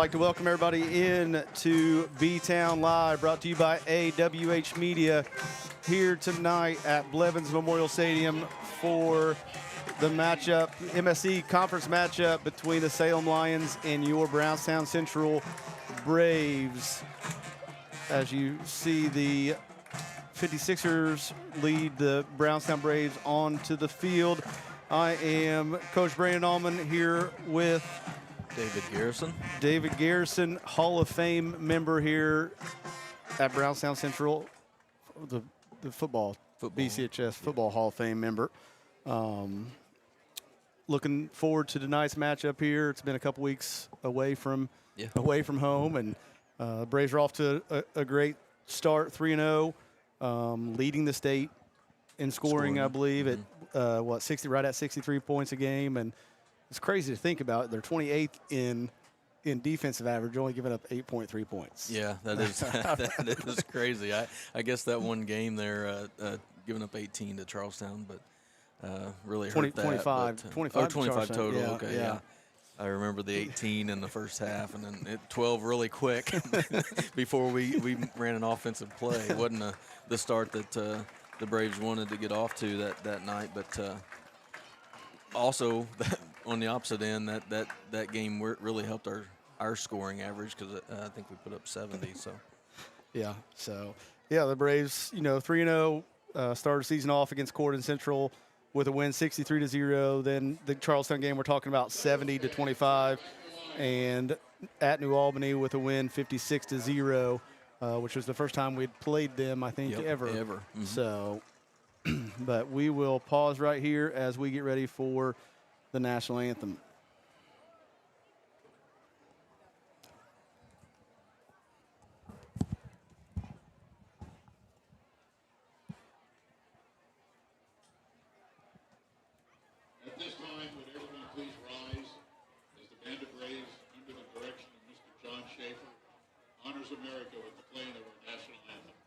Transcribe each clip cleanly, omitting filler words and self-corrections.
like to welcome everybody in to B-Town Live, brought to you by AWH Media, here tonight at Blevins Memorial Stadium for the matchup, MSC conference matchup between the Salem Lions and your Brownstown Central Braves. As you see, the 56ers lead the Brownstown Braves onto the field. I am Coach Brandon Allman here with David Garrison, Hall of Fame member here at Brownstown Central, the football BCHS Football Hall of Fame member. Looking forward to tonight's matchup here. It's been a couple weeks away from home, and Braves are off to a great start, 3-0, leading the state in scoring. I believe at 60, right at 63 points a game, and it's crazy to think about. They're 28th in defensive average, only giving up 8.3 points. Yeah, that is that is crazy. I guess that one game there, giving up 18 to Charlestown, but really hurt 25 total. Yeah, okay, yeah. I remember the 18 in the first half, and then 12 really quick before we ran an offensive play. It wasn't the start that the Braves wanted to get off to that night, but also on the opposite end, that game really helped our scoring average, because I think we put up 70. So the Braves, 3-0, started the season off against Corydon Central with a win, 63-0. Then the Charlestown game we're talking about, 70-25, and at New Albany with a win, 56-0, which was the first time we'd played them, I think, ever. Mm-hmm. So, but we will pause right here as we get ready for the national anthem. At this time, would everyone please rise as the band of Braves, under the direction of Mr. John Schaefer, honors America with the playing of our national anthem.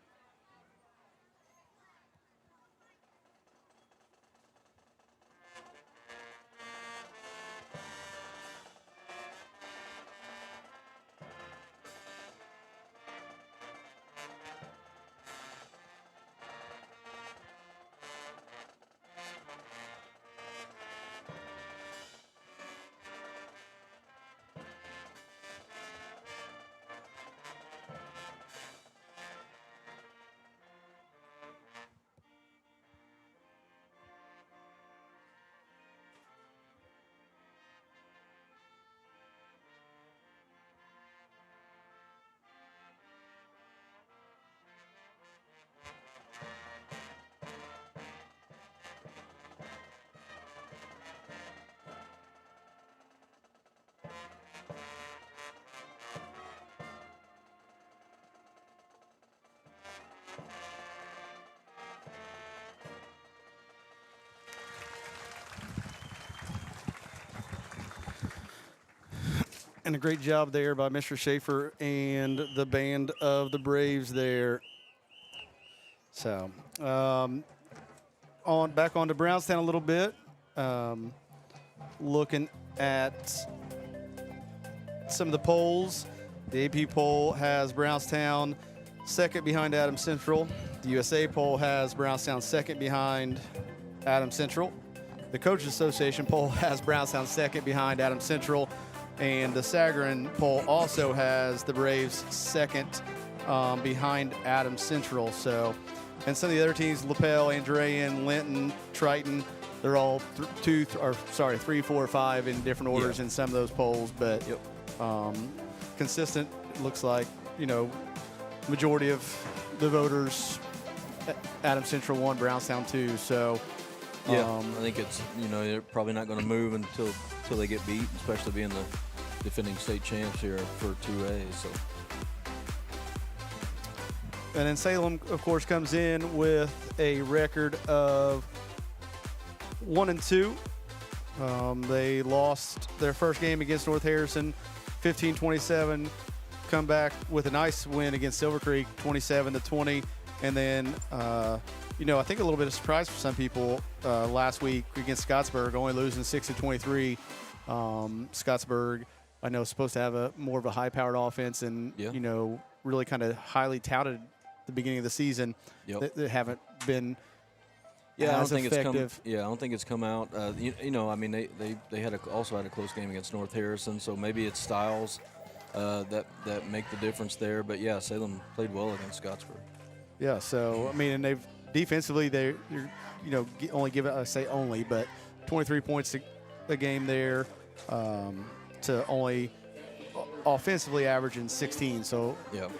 And a great job there by Mr. Schaefer and the band of the Braves there. So, back on to Brownstown a little bit. Looking at some of the polls. The AP poll has Brownstown second behind Adams Central. The USA poll has Brownstown second behind Adams Central. The Coaches Association poll has Brownstown second behind Adams Central. And the Sagarin poll also has the Braves second behind Adams Central. So, and some of the other teams, LaPel, Andrean, Linton, Triton, they're all 3, 4, 5 in different orders in some of those polls. But consistent, looks like, majority of the voters, Adams Central 1, Brownstown 2. So, I think it's, they're probably not going to move until they get beat, especially being the defending state champs here for 2A. So, and then Salem, of course, comes in with a record of 1-2. They lost their first game against North Harrison, 15-27. Come back with a nice win against Silver Creek, 27-20, and then I think a little bit of surprise for some people last week against Scottsburg, only losing 6-23. Scottsburg I know is supposed to have a more of a high-powered offense, and Yeah. you know, really kind of highly touted at the beginning of the season. Yep. That haven't been Yeah, I don't as think effective. it's come. Yeah, I don't think it's come out. You know, I mean, they had also had a close game against North Harrison, so maybe it's styles that make the difference there. But yeah, Salem played well against Scottsburg. Yeah, so I mean, and they've defensively they're you know only give it, I say only, but 23 points a game there to only offensively averaging 16. So Yeah.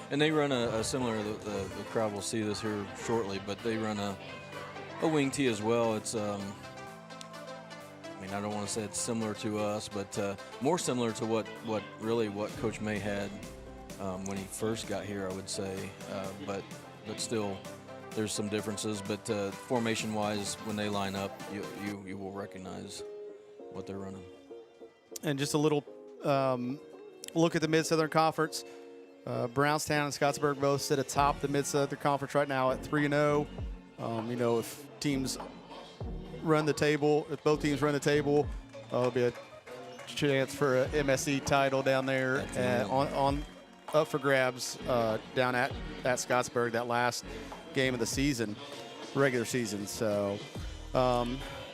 And they run a similar. The crowd will see this here shortly, but they run a wing tee as well. It's I mean, I don't want to say it's similar to us, but more similar to what Coach May had when he first got here, I would say. But still, there's some differences. But formation-wise, when they line up, you will recognize what they're running. and just a little look at the Mid-Southern Conference. Brownstown and Scottsburg both sit atop the Mid-Southern Conference right now at 3-0. You know, if teams run the table, if both teams run the table, there'll be a chance for a MSC title down there on up for grabs down at Scottsburg, that last game of the season, regular season. So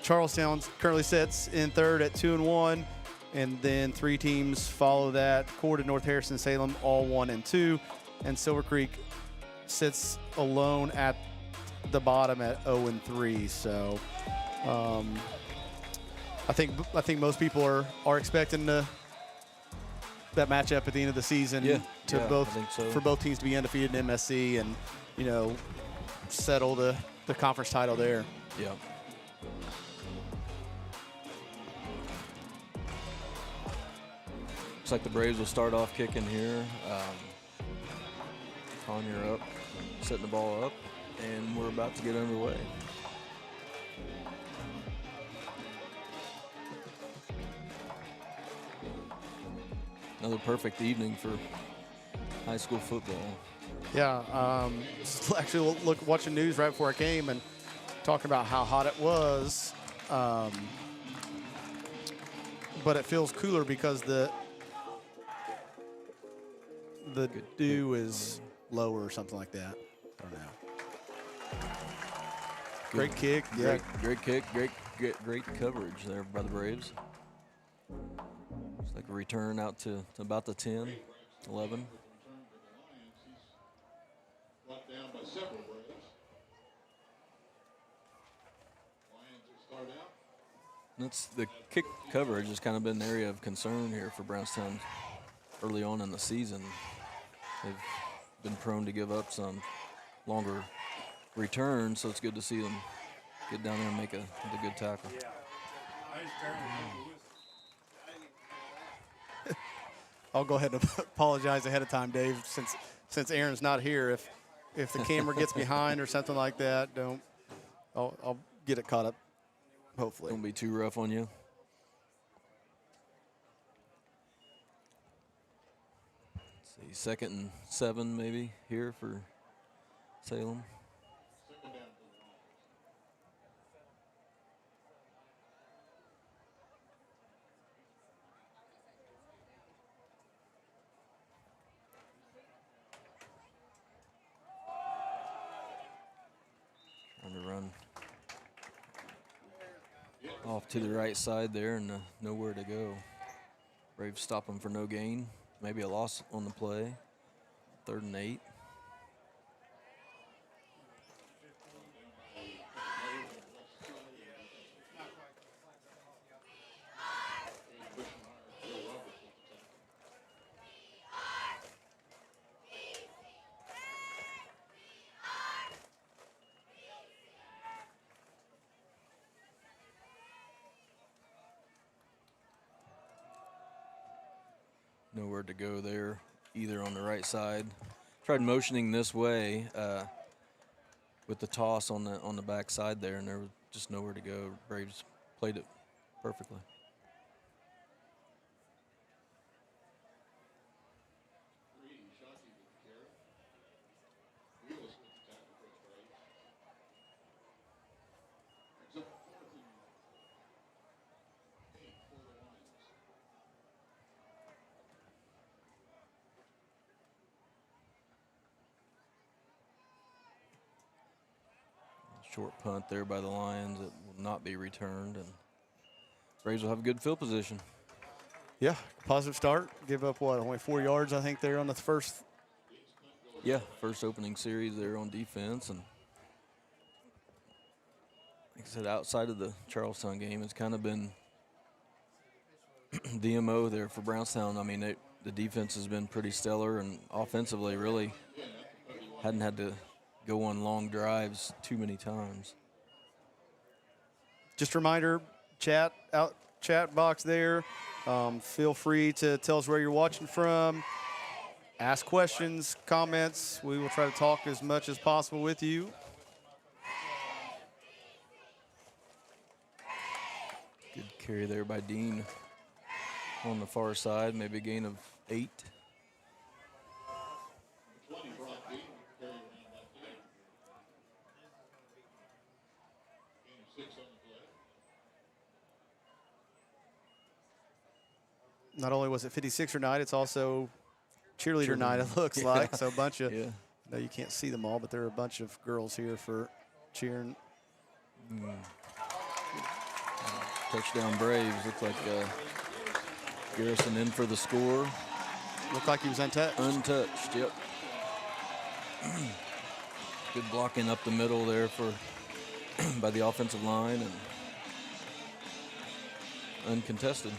Charlestown currently sits in third at 2-1. And then 3 teams follow that. Corden, North Harrison, Salem, all 1 and 2. And Silver Creek sits alone at the bottom at 0 and 3. So I think most people are expecting that matchup at the end of the season I think so. for both teams to be undefeated in MSC and, you know, settle the conference title there. Yeah. Looks like the Braves will start off kicking here. Conyer up, setting the ball up, and we're about to get underway. Another perfect evening for high school football. Yeah, actually watching news right before I came and talking about how hot it was, but it feels cooler because the dew is lower or something like that. I don't know. Great kick, yeah. Great kick, great coverage there by the Braves. It's like a return out to about the 10, 11. Brought down by several Braves. Lions will start out. That's the kick coverage has kind of been an area of concern here for Brownstown early on in the season. They've been prone to give up some longer returns, so it's good to see them get down there and make a good tackle. I'll go ahead and apologize ahead of time, Dave, since Aaron's not here. If the camera gets behind or something like that, I'll get it caught up, hopefully. Don't be too rough on you. Let's see, 2nd and 7 maybe here for Salem. Trying to run off to the right side there and nowhere to go. Braves stop him for no gain. Maybe a loss on the play. 3rd and 8. Nowhere to go there, either on the right side. Tried motioning this way with the toss on the back side there, and there was just nowhere to go. Braves played it perfectly. Short punt there by the Lions. It will not be returned, and Braves will have a good field position. Yeah, positive start. Give up, what, only 4 yards, I think, there on the first. Yeah, first opening series there on defense. And like I said, outside of the Charlestown game, it's kind of been the MO there for Brownstown. I mean, the defense has been pretty stellar, and offensively really hadn't had to go on long drives too many times. Just a reminder, chat box there. Feel free to tell us where you're watching from. Ask questions, comments. We will try to talk as much as possible with you. Good carry there by Dean on the far side, maybe a gain of 8. 20 Brock Dean carry around that day. Gain of 6 on the play. Not only was it 56er night, it's also cheerleader night, it looks like. So a bunch of, no, you can't see them all, but there are a bunch of girls here for cheering. Touchdown Braves. Looks like Garrison in for the score. Looked like he was untouched. Untouched, yep. Good blocking up the middle there for by the offensive line, and uncontested.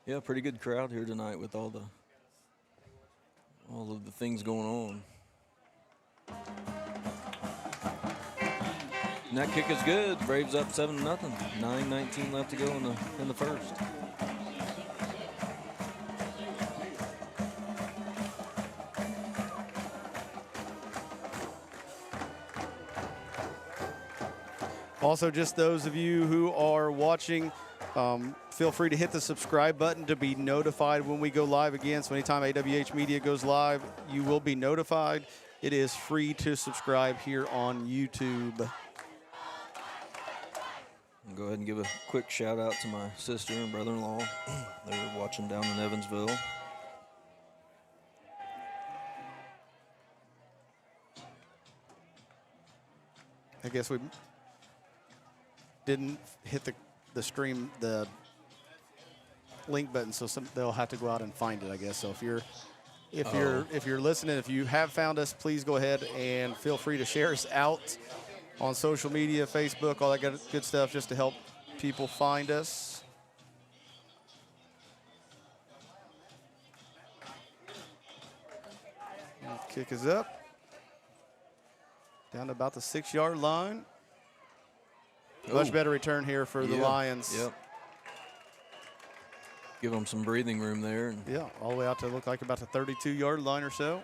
Yeah, pretty good crowd here tonight with all of the things going on. And that kick is good. Braves up 7-0. 9:19 left to go in the first. Also, just those of you who are watching, feel free to hit the subscribe button to be notified when we go live again. So anytime AWH Media goes live, you will be notified. It is free to subscribe here on YouTube. I'll go ahead and give a quick shout out to my sister and brother-in-law. They're watching down in Evansville. I guess we didn't hit the stream, the link button, so they'll have to go out and find it, I guess. So if you're listening, if you have found us, please go ahead and feel free to share us out on social media, Facebook, all that good stuff, just to help people find us. And kick is up. Down to about the 6-yard line. Much better return here for the Lions. Yep. Give them some breathing room there. Yeah, all the way out to look like about the 32-yard line or so.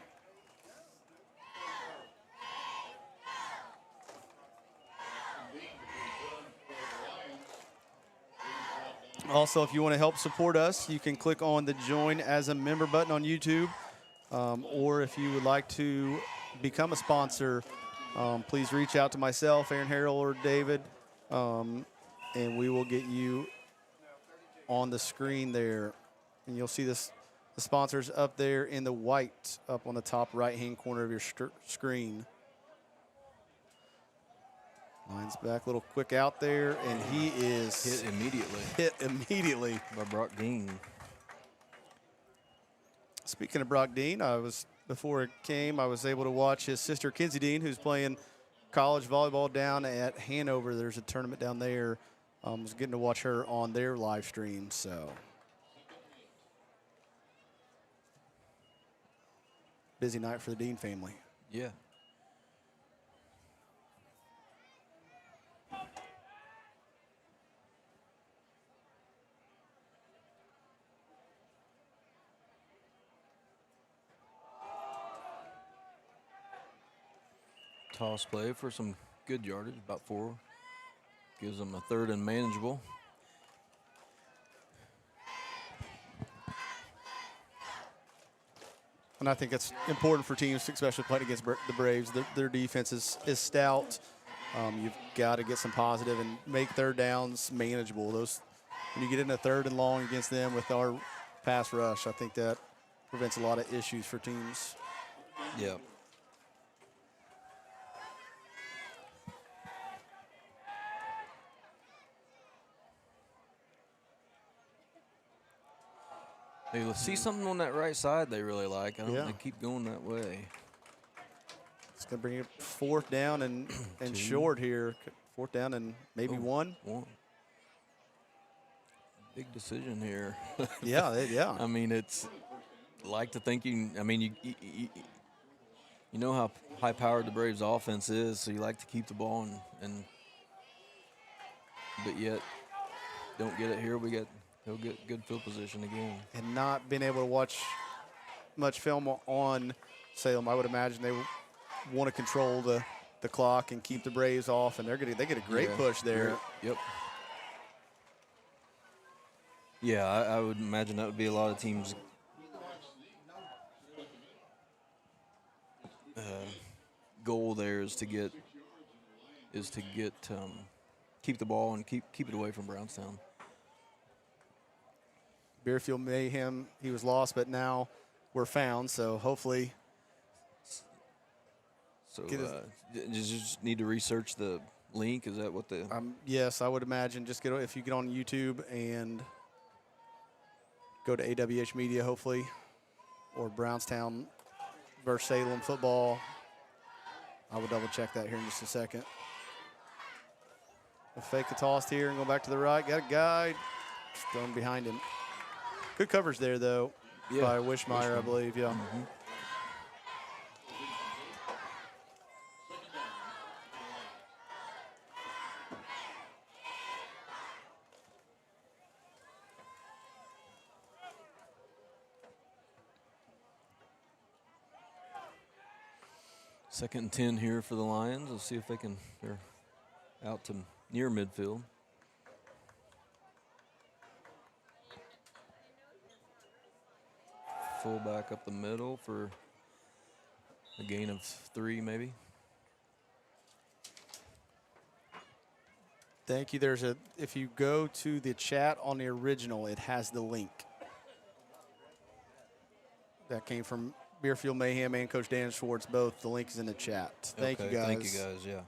Also, if you want to help support us, you can click on the Join as a Member button on YouTube. Or if you would like to become a sponsor, please reach out to myself, Aaron Harrell, or David, and we will get you on the screen there. And you'll see the sponsors up there in the white up on the top right-hand corner of your screen. Lions back, little quick out there, and he is hit immediately by Brock Dean. Speaking of Brock Dean, before it came, I was able to watch his sister, Kinsey Dean, who's playing college volleyball down at Hanover. There's a tournament down there. I was getting to watch her on their live stream, so. Busy night for the Dean family. Yeah. Toss play for some good yardage, about 4. Gives them a 3rd and manageable. And I think it's important for teams, especially playing against the Braves. Their defense is stout. You've got to get some positive and make third downs manageable. Those, when you get into third and long against them with our pass rush, I think that prevents a lot of issues for teams. Yeah. Hey, let's see something on that right side they really like. I don't Yeah. they keep going that way. It's going to bring it fourth down and Two. short here. Fourth down and maybe Oh, one. Big decision here. Yeah, yeah. I mean, it's like to think you. I mean, you know how high-powered the Braves' offense is, so you like to keep the ball but yet don't get it here. He'll get good field position again. And not being able to watch much film on Salem, I would imagine they want to control the clock and keep the Braves off, and they get a great push there. Yep. Yeah, I would imagine that would be a lot of teams' goal there is to get keep the ball and keep it away from Brownstown. Beerfield Mayhem, he was lost, but now we're found, so hopefully. So you just need to research the link. Is that what the? Yes, I would imagine. Just if you get on YouTube and go to AWH Media, hopefully, or Brownstown versus Salem football. I will double check that here in just a second. We'll fake the toss here and go back to the right. Got a guy just going behind him. Good coverage there, though, by Wishmeyer, I believe. Yeah. Mm-hmm. Second and 10 here for the Lions. Let's see if they're out to near midfield. Fullback up the middle for a gain of 3, maybe. Thank you. If you go to the chat on the original, it has the link. That came from Beerfield Mayhem and Coach Dan Schwartz both. The link is in the chat. Thank you, guys. Thank you, guys, yeah.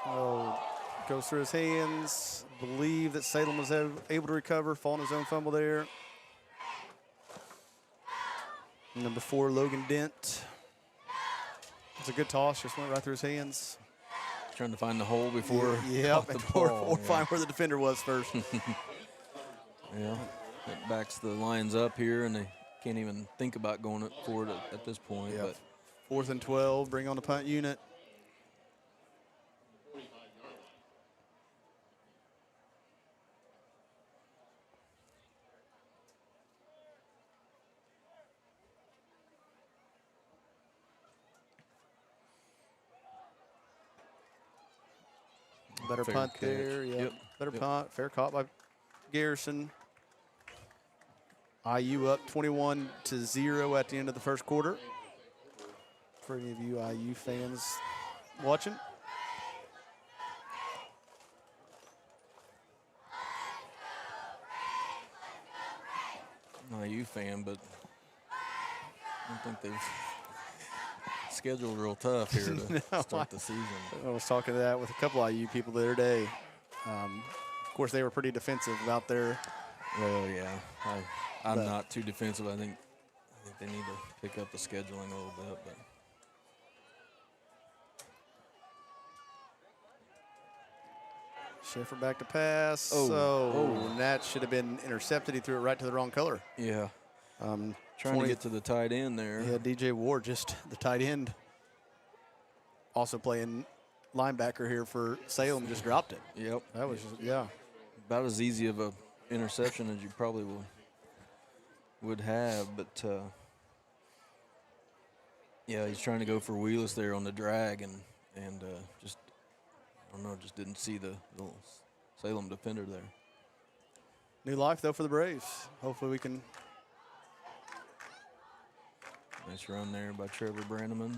Oh, goes through his hands. Believe that Salem was able to recover, fall in his own fumble there. Number 4, Logan Dent. It's a good toss, just went right through his hands. Trying to find the hole before find where the defender was first. Yeah, that backs the Lions up here, and they can't even think about going for it at this point. Yeah. But 4th and 12, bring on the punt unit. Better Fair punt catch. there. Yep. Better punt. Fair caught by Garrison. IU up 21-0 at the end of the first quarter. For any of you IU fans watching. I'm not a U fan, but I don't think they've scheduled real tough here to start the season. I was talking to that with a couple of IU people the other day. Of course, they were pretty defensive about their. Well, yeah, I'm not too defensive. I think they need to pick up the scheduling a little bit, but. Schaefer back to pass. And that should have been intercepted. He threw it right to the wrong color. Yeah. Trying to get to the tight end there. Yeah, DJ Ward, just the tight end. Also playing linebacker here for Salem, just dropped it. Yep. That was, about as easy of a interception as you probably would have, but yeah, he's trying to go for Wheeless there on the drag and just don't know, just didn't see the little Salem defender there. New life, though, for the Braves. Hopefully we can. Nice run there by Trevor Brandeman.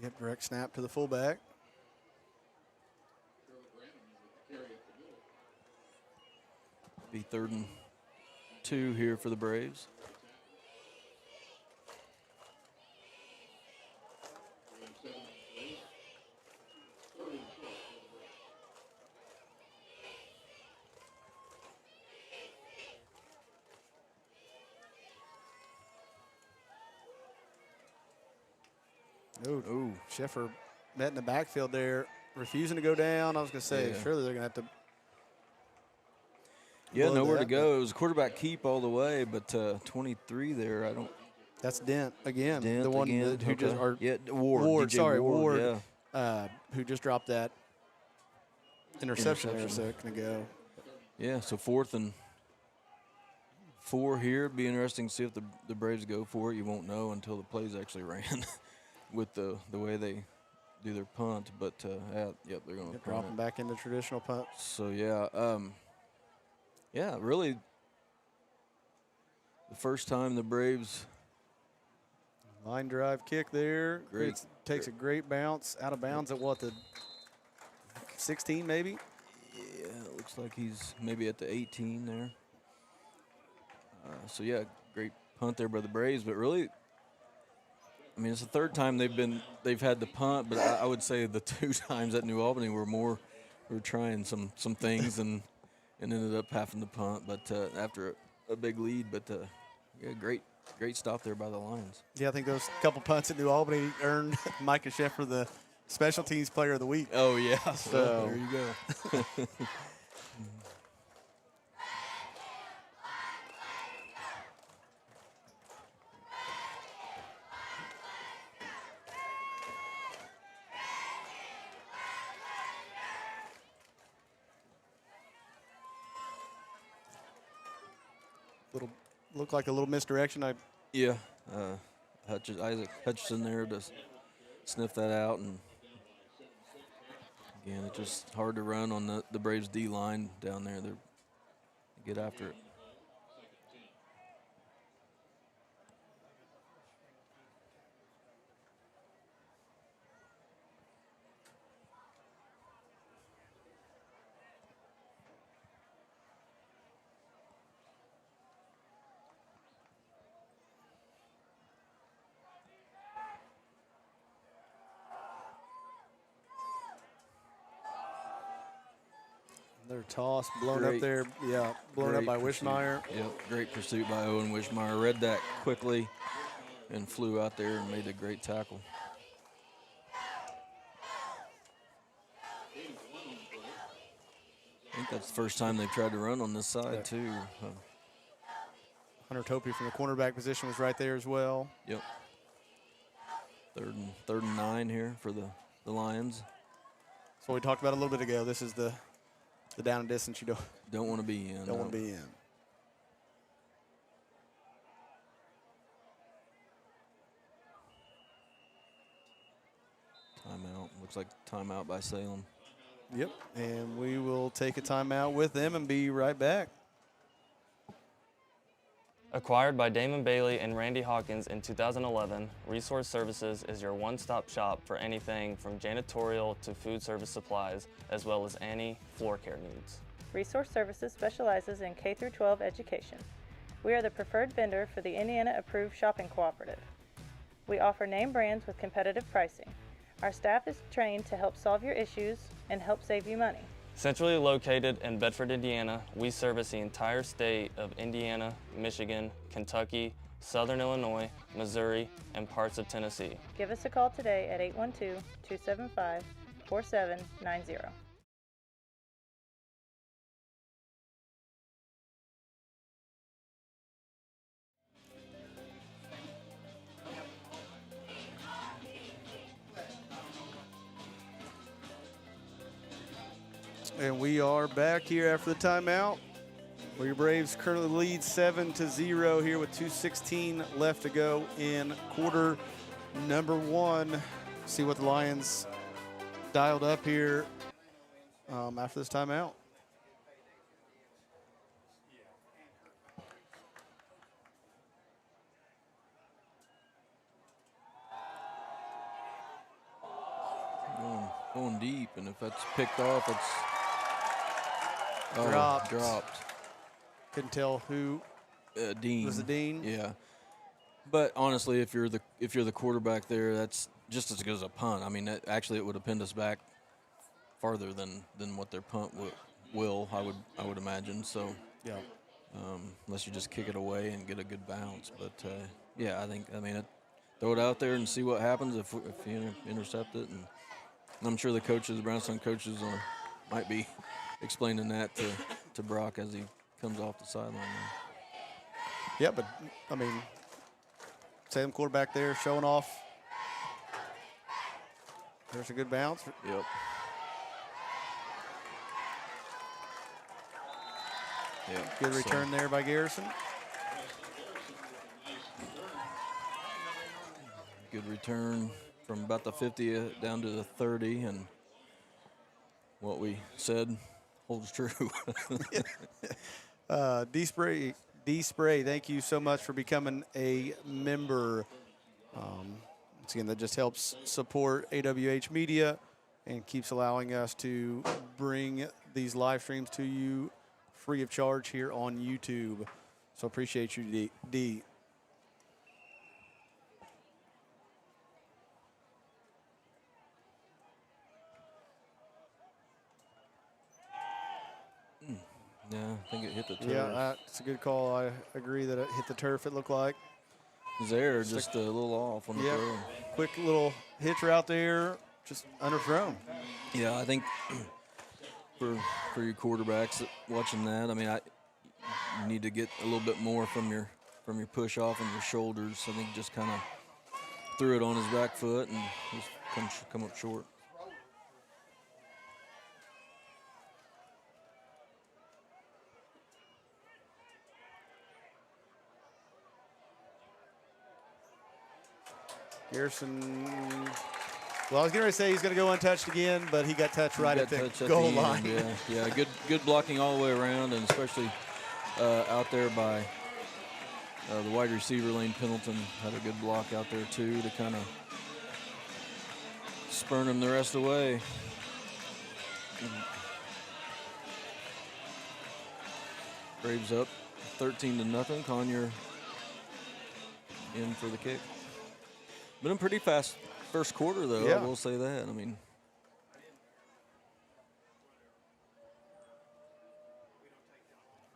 Yep, direct snap to the fullback. Be 3rd and 2 here for the Braves. Ooh, Sheffer met in the backfield there, refusing to go down. I was going to say, Yeah. surely they're going to have to. Yeah, blow nowhere to that, go. It was a quarterback keep all the way, but 23 there, I don't. That's Dent again. Dent the one again. that, who just. Okay. Or Yeah, Ward. DJ sorry, Ward. Ward. Yeah. Who just dropped that interception there a second ago. Yeah, so 4th and 4 here. It'd be interesting to see if the Braves go for it. You won't know until the plays actually ran with the way they do their punt. But, yep, they're going to Drop them back into traditional punt. So, yeah, really the first time the Braves. Line drive kick there. Great. Takes a great bounce out of bounds at what, the 16 maybe? Yeah, it looks like he's maybe at the 18 there. So, yeah, great punt there by the Braves. But really, I mean, it's the 3rd time they've had the punt, but I would say the 2 times at New Albany were trying some things and ended up having to punt. But after a big lead, but yeah, great stop there by the Lions. Yeah, I think those couple punts at New Albany earned Micah Sheffer the Special Teams Player of the Week. Oh, yeah. So there you go. Looked like a little misdirection. Yeah, Isaac Hutchinson there to sniff that out, and again, it's just hard to run on the Braves D line down there. They get after it. They're tossed, blown Great. up there. Yeah, blown up by Wishmeyer. Yep, great pursuit by Owen Wishmeyer. Read that quickly and flew out there and made a great tackle. I think that's the first time they've tried to run on this side, too. Hunter Topey from the cornerback position was right there as well. Yep. Third and 9 here for the Lions. That's what we talked about a little bit ago. This is the down and distance you Don't want to be in. don't want to be in. Timeout. Looks like timeout by Salem. Yep, and we will take a timeout with them and be right back. Acquired by Damon Bailey and Randy Hawkins in 2011, Resource Services is your one-stop shop for anything from janitorial to food service supplies, as well as any floor care needs. Resource Services specializes in K-12 education. We are the preferred vendor for the Indiana-approved shopping cooperative. We offer name brands with competitive pricing. Our staff is trained to help solve your issues and help save you money. Centrally located in Bedford, Indiana, we service the entire state of Indiana, Michigan, Kentucky, Southern Illinois, Missouri, and parts of Tennessee. Give us a call today at 812-275-4790. And we are back here after the timeout, where your Braves currently lead 7-0 here with 2:16 left to go in quarter number 1. See what the Lions dialed up here after this timeout. Going deep, and if that's picked off, it's dropped. Couldn't tell who Dean was the Dean. Yeah, but honestly, if you're the quarterback there, that's just as good as a punt. I mean, actually, it would have pinned us back farther than what their punt will. I would imagine. So Yeah. Unless you just kick it away and get a good bounce, but yeah, I mean, throw it out there and see what happens if you intercept it. And I'm sure the coaches, Brownstown coaches, might be explaining that to Brock as he comes off the sideline. Yeah, but I mean, Salem quarterback there showing off. There's a good bounce. Yep. Good return there by Garrison. Good return from about the 50 down to the 30, and what we said holds true. D Spray, thank you so much for becoming a member. Once again, that just helps support AWH Media and keeps allowing us to bring these live streams to you free of charge here on YouTube. So appreciate you, D. Yeah, I think it hit the turf. Yeah, it's a good call. I agree that it hit the turf, it looked like. There, just a little off on the throw. Quick little hitch route there, just underthrown. Yeah, I think for your quarterbacks watching that, I mean, you need to get a little bit more from your push off and your shoulders. I think just kind of threw it on his back foot and just come up short. Garrison, well, I was getting ready to say he's going to go untouched again, but he got touched right at the goal line. Yeah, good blocking all the way around, and especially out there by the wide receiver, Lane Pendleton, had a good block out there too to kind of spurn him the rest of the way. Braves up 13-0. Conyer in for the kick. Been a pretty fast first quarter, though. Yeah. I will say that. I mean,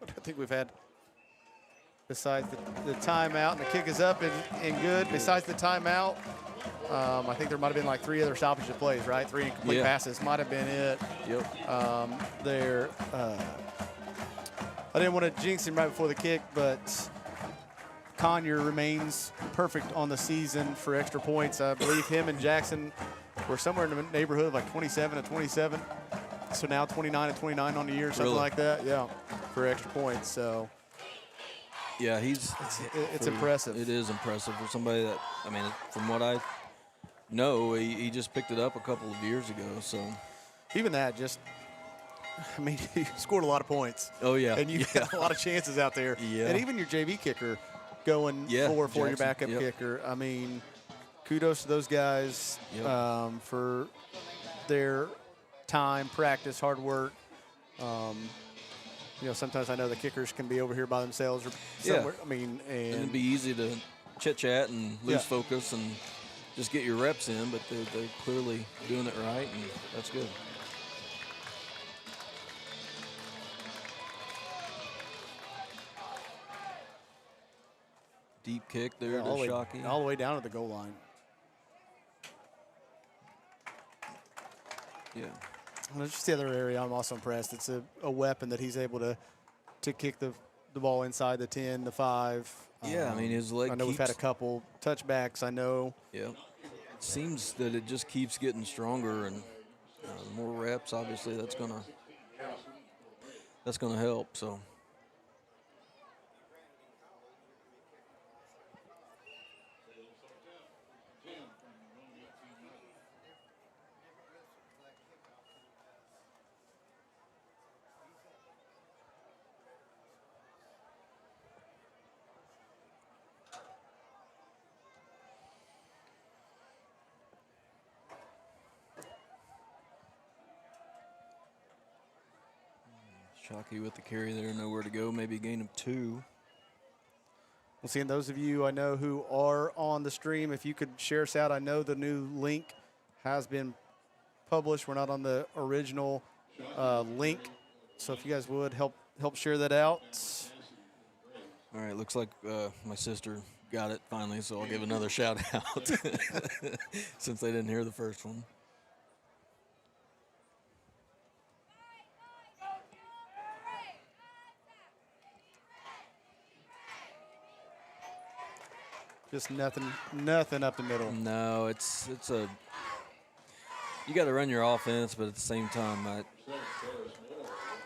I think we've had, besides the timeout, and the kick is up and good. Besides the timeout, I think there might have been like 3 other stoppage of plays, right? 3 incomplete passes might have been it. Yep. There, I didn't want to jinx him right before the kick, but Conyer remains perfect on the season for extra points. I believe him and Jackson were somewhere in the neighborhood of like 27 to 27. So now 29 to 29 on the year, something like that. Yeah, for extra points. So yeah, it's impressive. It is impressive for somebody that, I mean, from what I know, he just picked it up a couple of years ago. So even that, just, I mean, he scored a lot of points. Oh yeah, and you got a lot of chances out there. Yeah, and even your JV kicker going for your backup kicker. I mean, kudos to those guys for their time, practice, hard work. You know, sometimes I know the kickers can be over here by themselves or somewhere. I mean, and it'd be easy to chit-chat and lose focus and just get your reps in, but they're clearly doing it right, and that's good. Deep kick there to Shockey. All the way down to the goal line. Yeah. Well, that's just the other area I'm also impressed. It's a weapon that he's able to kick the ball inside the 10, the 5. Yeah, I mean, his leg I know we've had a couple touchbacks, I know. Yeah. It seems that it just keeps getting stronger, and more reps, obviously, that's gonna help, so. Shockey with the carry there, nowhere to go, maybe a gain of 2. We'll see. And those of you I know who are on the stream, if you could share us out. I know the new link has been published. We're not on the original link, so if you guys would help share that out. All right, looks like my sister got it finally, so I'll give another shout out since they didn't hear the first one. Just nothing up the middle. No, it's a you got to run your offense, but at the same time,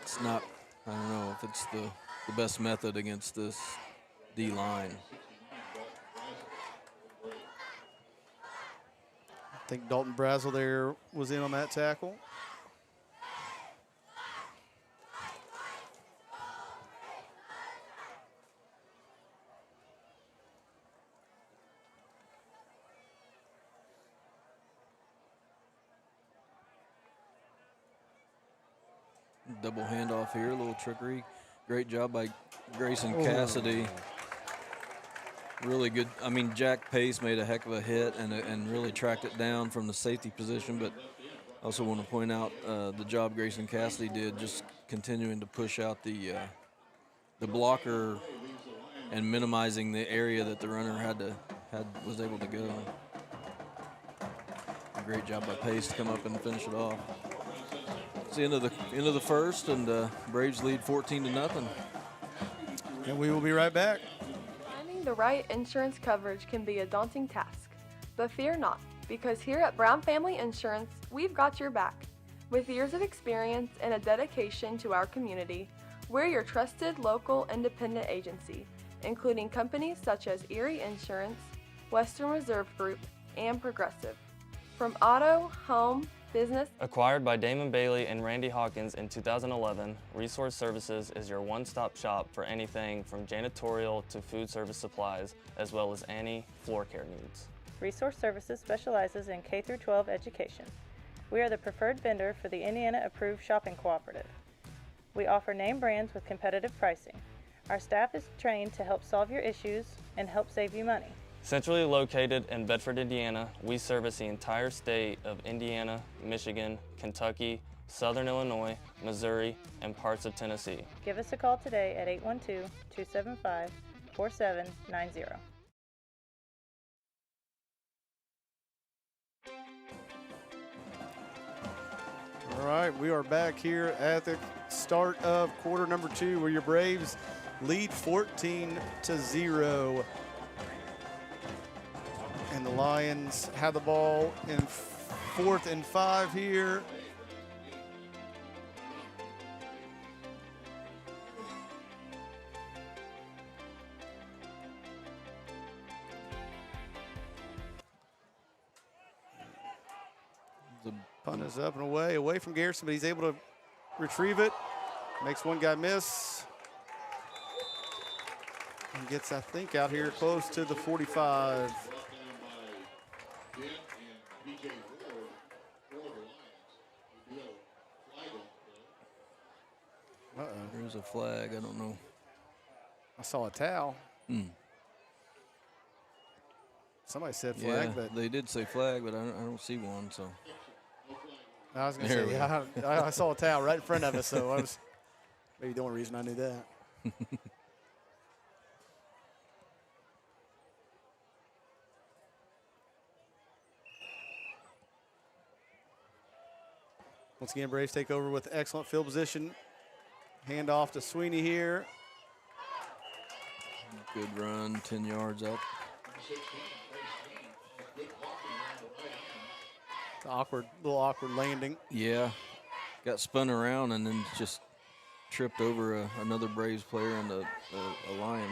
it's not. I don't know if it's the best method against this D line. I think Dalton Brazel there was in on that tackle. Double handoff here, a little trickery. Great job by Grayson Cassidy. Really good. I mean, Jack Pace made a heck of a hit and really tracked it down from the safety position. But I also want to point out the job Grayson Cassidy did, just continuing to push out the blocker and minimizing the area that the runner was able to go. A great job by Pace to come up and finish it off. It's the end of the first, and Braves lead 14-0. And we will be right back. Finding the right insurance coverage can be a daunting task, but fear not, because here at Brown Family Insurance, we've got your back. With years of experience and a dedication to our community, we're your trusted local independent agency, including companies such as Erie Insurance, Western Reserve Group, and Progressive. From auto, home, business. Acquired by Damon Bailey and Randy Hawkins in 2011, Resource Services is your one-stop shop for anything from janitorial to food service supplies, as well as any floor care needs. Resource Services specializes in K-12 education. We are the preferred vendor for the Indiana Approved Shopping Cooperative. We offer name brands with competitive pricing. Our staff is trained to help solve your issues and help save you money. Centrally located in Bedford, Indiana, we service the entire state of Indiana, Michigan, Kentucky, Southern Illinois, Missouri, and parts of Tennessee. Give us a call today at 812-275-4790. All right, we are back here at the start of quarter number 2, where your Braves lead 14-0. And the Lions have the ball in 4th and 5 here. The punt is up and away from Garrison, but he's able to retrieve it. Makes one guy miss. And gets, I think, out here close to the 45. There's a flag. I don't know. I saw a towel. Somebody said flag, Yeah, but they did say flag, but I don't see one. So I was going to say, yeah, I saw a towel right in front of us, so I was maybe the only reason I knew that. Once again, Braves take over with excellent field position. Hand off to Sweeney here. good run, 10 yards up. Little awkward landing. Yeah, got spun around and then just tripped over another Braves player and a Lion.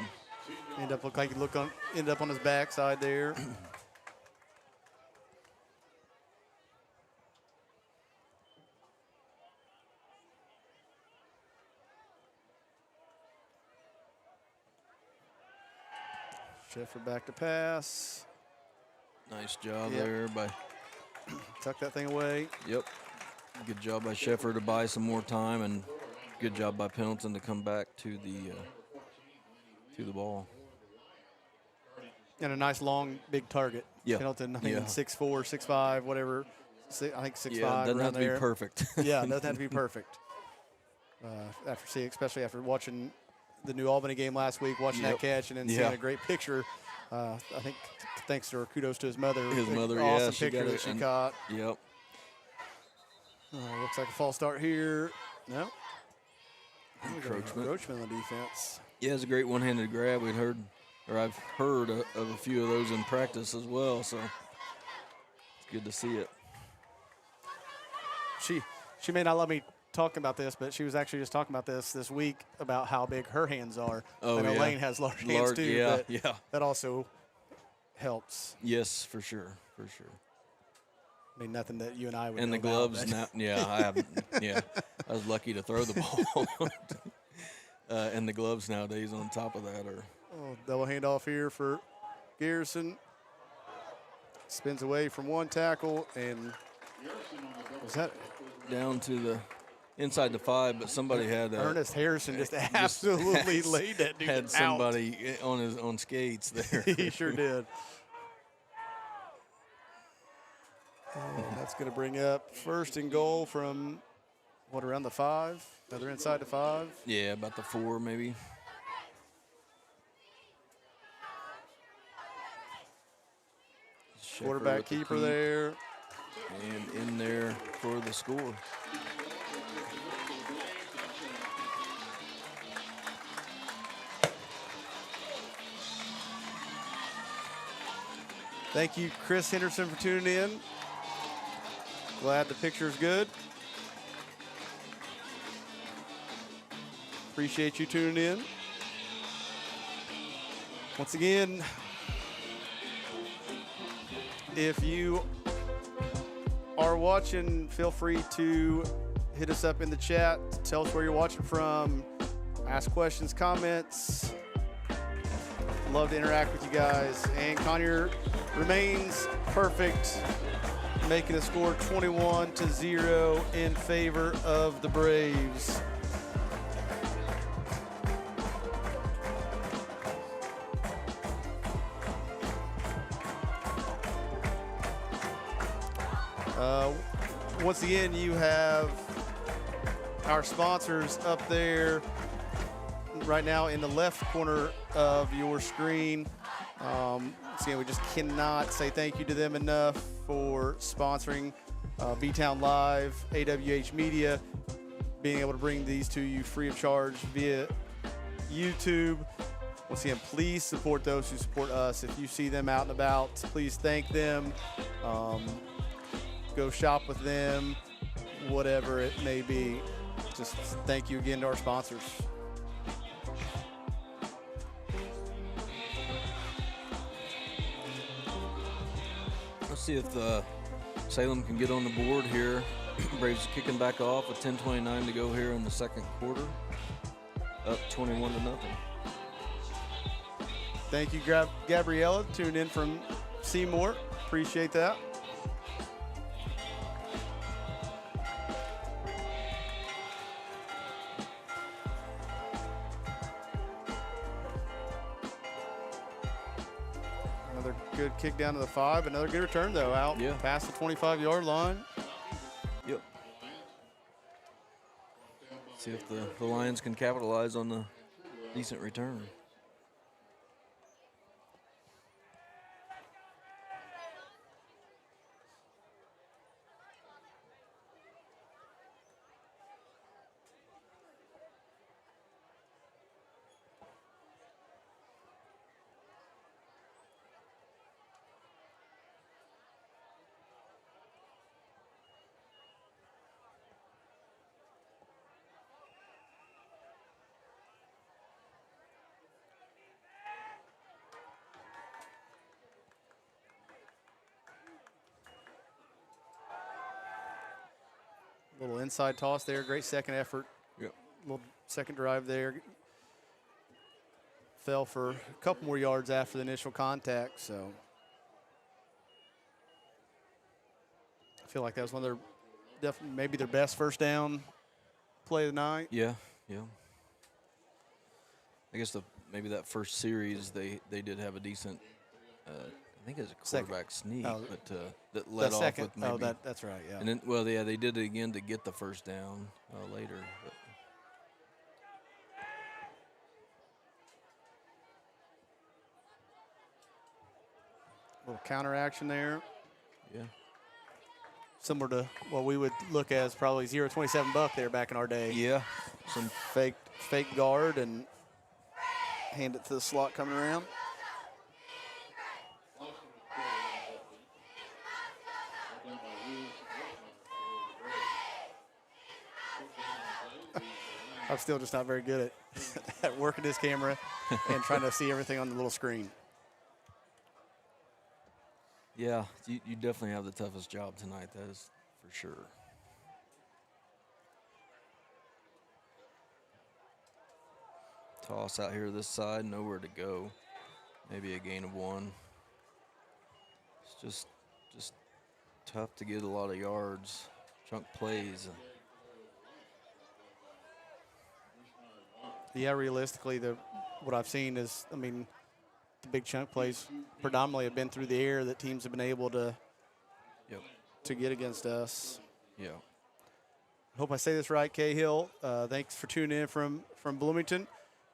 Ended up on his backside there. Sheffer back to pass. Nice job there by. Tuck that thing away. Yep. Good job by Sheffer to buy some more time and Good job by Pendleton to come back to the ball. And a nice long big target. Yeah. Pendleton, I think Yeah. 6'4", 6'5", whatever. I think 6'5". Yeah, doesn't have to there. be perfect. Yeah, it doesn't have to be perfect. Especially after watching the New Albany game last week, watching that catch, and then seeing a great picture. I think thanks to kudos to his mother. His mother, awesome yeah, she picture got that it, she and- caught. Yep. Looks like a false start here. No. Encroachment. Encroachment on the defense. Yeah, it's a great one-handed grab. I've heard of a few of those in practice as well, so it's good to see it. She may not let me talk about this, but she was actually just talking about this week about how big her hands are. Oh, I know yeah. Lane has large hands too. Yeah. That also helps. Yes, for sure. I mean, nothing that you and I would And know the gloves about, now. Yeah, I have. Yeah, I was lucky to throw the ball. And the gloves nowadays on top of that are. Double handoff here for Garrison. Spins away from one tackle, and was that Down to the inside the 5, but somebody had Ernest Harrison just absolutely laid that dude had out. somebody on skates there. He sure did. That's going to bring up 1st and goal from around the 5? Another inside the 5. Yeah, about the 4 maybe. Sheffer Quarterback with the keeper keep, there. and in there for the score. Thank you, Chris Henderson, for tuning in. Glad the picture's good. Appreciate you tuning in. Once again, if you are watching, feel free to hit us up in the chat. Tell us where you're watching from. Ask questions, comments. Love to interact with you guys. And Conyer remains perfect, making the score 21-0 in favor of the Braves. Once again, you have our sponsors up there right now in the left corner of your screen. Again, we just cannot say thank you to them enough for sponsoring B-Town Live, AWH Media, being able to bring these to you free of charge via YouTube. Once again, please support those who support us. If you see them out and about, please thank them. Go shop with them, whatever it may be. Just thank you again to our sponsors. Let's see if Salem can get on the board here. Braves kicking back off with 10:29 to go here in the second quarter. Up 21-0. Thank you, Gabriella, tuned in from Seymour. Appreciate that. Another good kick down to the 5. Another good return, though, out past the 25-yard line. Yep. See if the Lions can capitalize on the decent return. Little inside toss there. Great second effort. Yep. Little second drive there. Fell for a couple more yards after the initial contact, so I feel like that was one of their maybe their best first down play of the night. Yeah, Yeah. I guess maybe that first series they did have a decent. I think it was a quarterback sneak, but that led off with maybe. Oh, that's right. Yeah. And then, well, yeah, they did it again to get the first down later. But. Little counter action there. Yeah. Similar to what we would look as probably 0.27 buck there back in our day. Yeah. Some fake guard and hand it to the slot coming around. I'm still just not very good at working this camera and trying to see everything on the little screen. Yeah, you definitely have the toughest job tonight, that is for sure. Toss out here this side, nowhere to go. Maybe a gain of 1. It's just tough to get a lot of yards. Chunk plays. Yeah, realistically, what I've seen is, I mean, the big chunk plays predominantly have been through the air that teams have been able to get against us. Yeah. Hope I say this right, Cahill. Thanks for tuning in from Bloomington.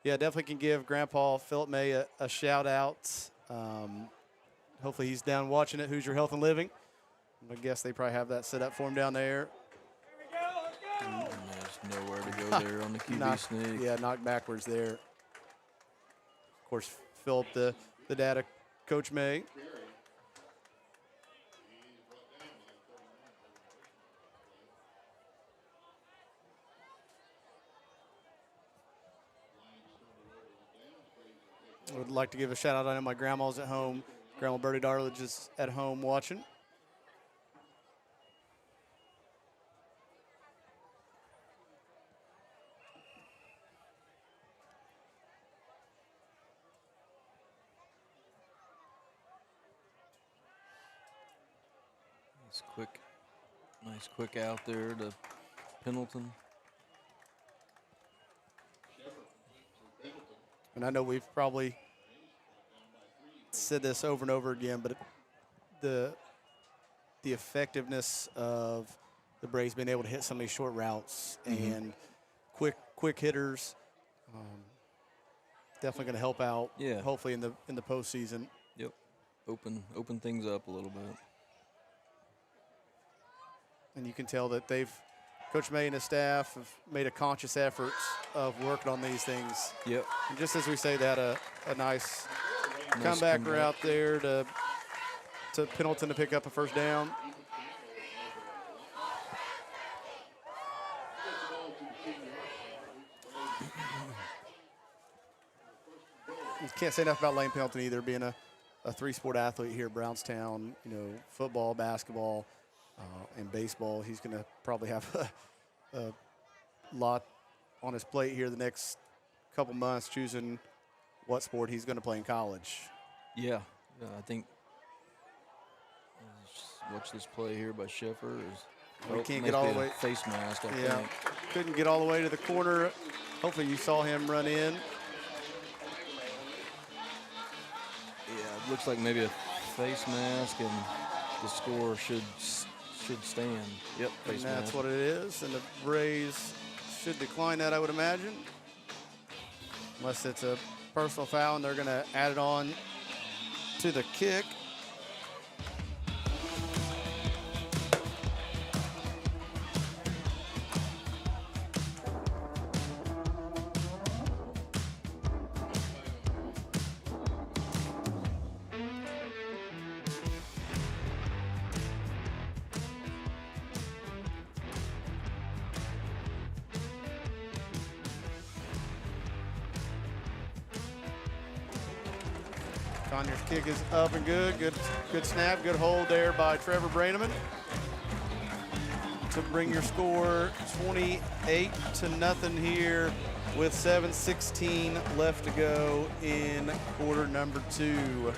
Yeah, definitely can give Grandpa Philip May a shout out. Hopefully he's down watching it. Hoosier Health and Living. I guess they probably have that set up for him down there. And there's nowhere to go there on the QB sneak. Yeah, knocked backwards there. Of course, Philip, the dad of Coach May. I would like to give a shout out. I know my grandma's at home. Grandma Bertie Darledge is at home watching. Nice quick out there to Pendleton. And I know we've probably said this over and over again, but the effectiveness of the Braves being able to hit some of these short routes and quick hitters, definitely going to help out. Yeah. Hopefully in the postseason. Yep. Open things up a little bit. And you can tell that Coach May and his staff have made a conscious effort of working on these things. Yep. And just as we say that, a nice comeback route there to Pendleton to pick up a first down. You can't say enough about Lane Pendleton either, being a three-sport athlete here at Brownstown. You know, football, basketball, and baseball. He's going to probably have a lot on his plate here the next couple months, choosing what sport he's going to play in college. Yeah, I think. Watch this play here by Sheffer. We can't get all the way. Face mask, I think. Couldn't get all the way to the corner. Hopefully you saw him run in. Yeah, it looks like maybe a face mask, and the score should stand. Yep, face And that's mask. what it is. And the Braves should decline that, I would imagine. Unless it's a personal foul, and they're going to add it on to the kick. Conyers kick is up and good. Good snap, good hold there by Trevor Braineman to bring your score 28-0 here with 7:16 left to go in quarter number 2.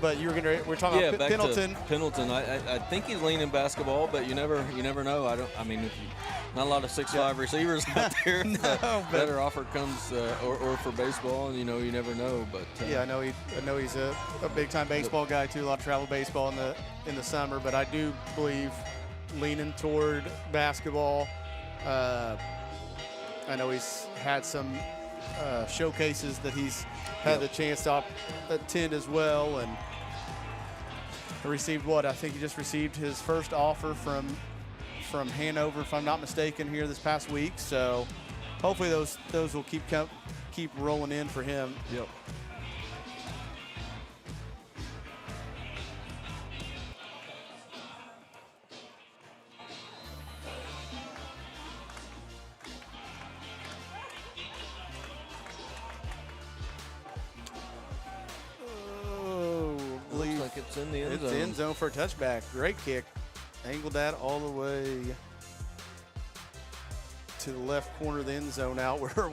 but we're talking Yeah, about back Pendleton. to Pendleton. I think he's leaning basketball, but you never know. Not a lot of 6'5" receivers out there. but Better offer comes or for baseball, and you never know. But yeah, I know he's a big time baseball guy too. A lot of travel baseball in the summer, but I do believe leaning toward basketball. I know he's had some showcases that he's had the chance to attend as well, and received I think he just received his first offer from Hanover, if I'm not mistaken, here this past week. So hopefully those will keep rolling in for him. Yep. It's in the end zone. It's end zone for a touchback. Great kick. Angled that all the way to the left corner of the end zone out where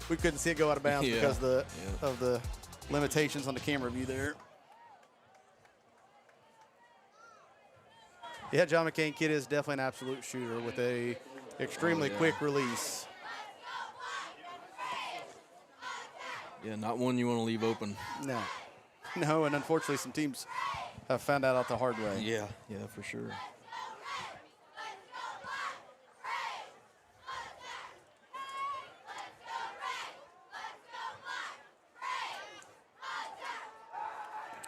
we couldn't see it go out of bounds because of the limitations on the camera view there. Yeah, John McCain kid is definitely an absolute shooter with a extremely quick release. Yeah, not one you want to leave open. No, and unfortunately some teams have found that out the hard way. Yeah, for sure.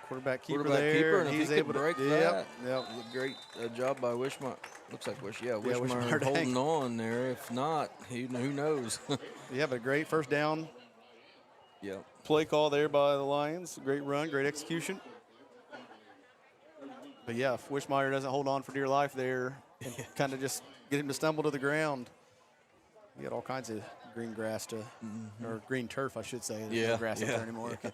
Quarterback keeper Quarterback there, keeper, and and if he's he able could break to that. Yep. Great job by Wishmeyer. Looks like Wishmeyer Wishmeyer holding on there. If not, who knows? Yeah, but a great first down. Yeah. Play call there by the Lions. Great run, great execution. But yeah, if Wishmeyer doesn't hold on for dear life there and kind of just get him to stumble to the ground, you got all kinds of green grass or green turf, I should say. There's no grass out there anymore. Yeah.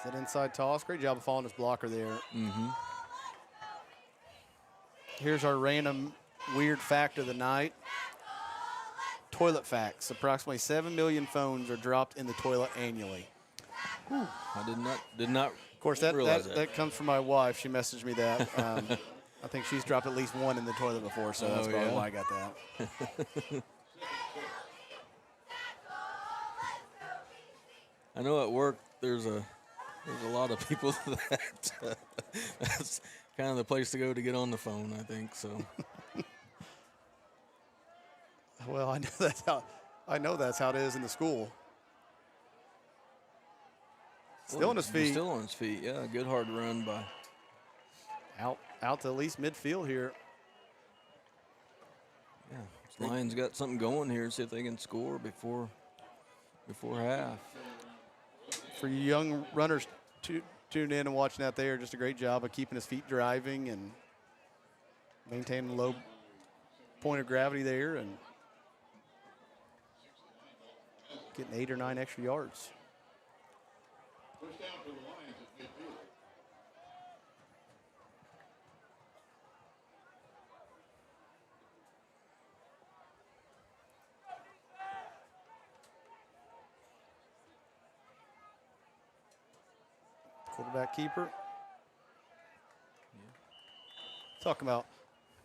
That inside toss. Great job of following his blocker there. Mm-hmm. Here's our random weird fact of the night. Toilet facts. Approximately 7 million phones are dropped in the toilet annually. I did not. Of course, realize that comes from my wife. She messaged me that. I think she's dropped at least one in the toilet before, so that's probably why I got that. I know at work there's a lot of people that's kind of the place to go to get on the phone, I think, so. Well, I know that's how it is in the school. Still on his feet. Still on his feet, yeah. Good hard run by. Out to at least midfield here. Yeah, Lions got something going here. See if they can score before half. For you young runners tuned in and watching that there, just a great job of keeping his feet driving and maintaining a low point of gravity there and getting 8 or 9 extra yards. First down for the Lions at midfield. Quarterback keeper. Talking about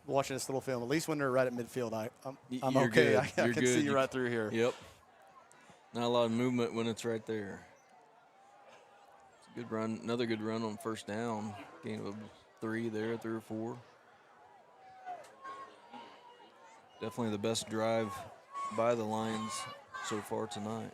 watching this little film. At least when they're right at midfield, I'm You're okay. good. I You're can good. see you right through here. Yep. Not a lot of movement when it's right there. It's a good run. Another good run on first down. Gain of 3 there, 3 or 4. Definitely the best drive by the Lions so far tonight.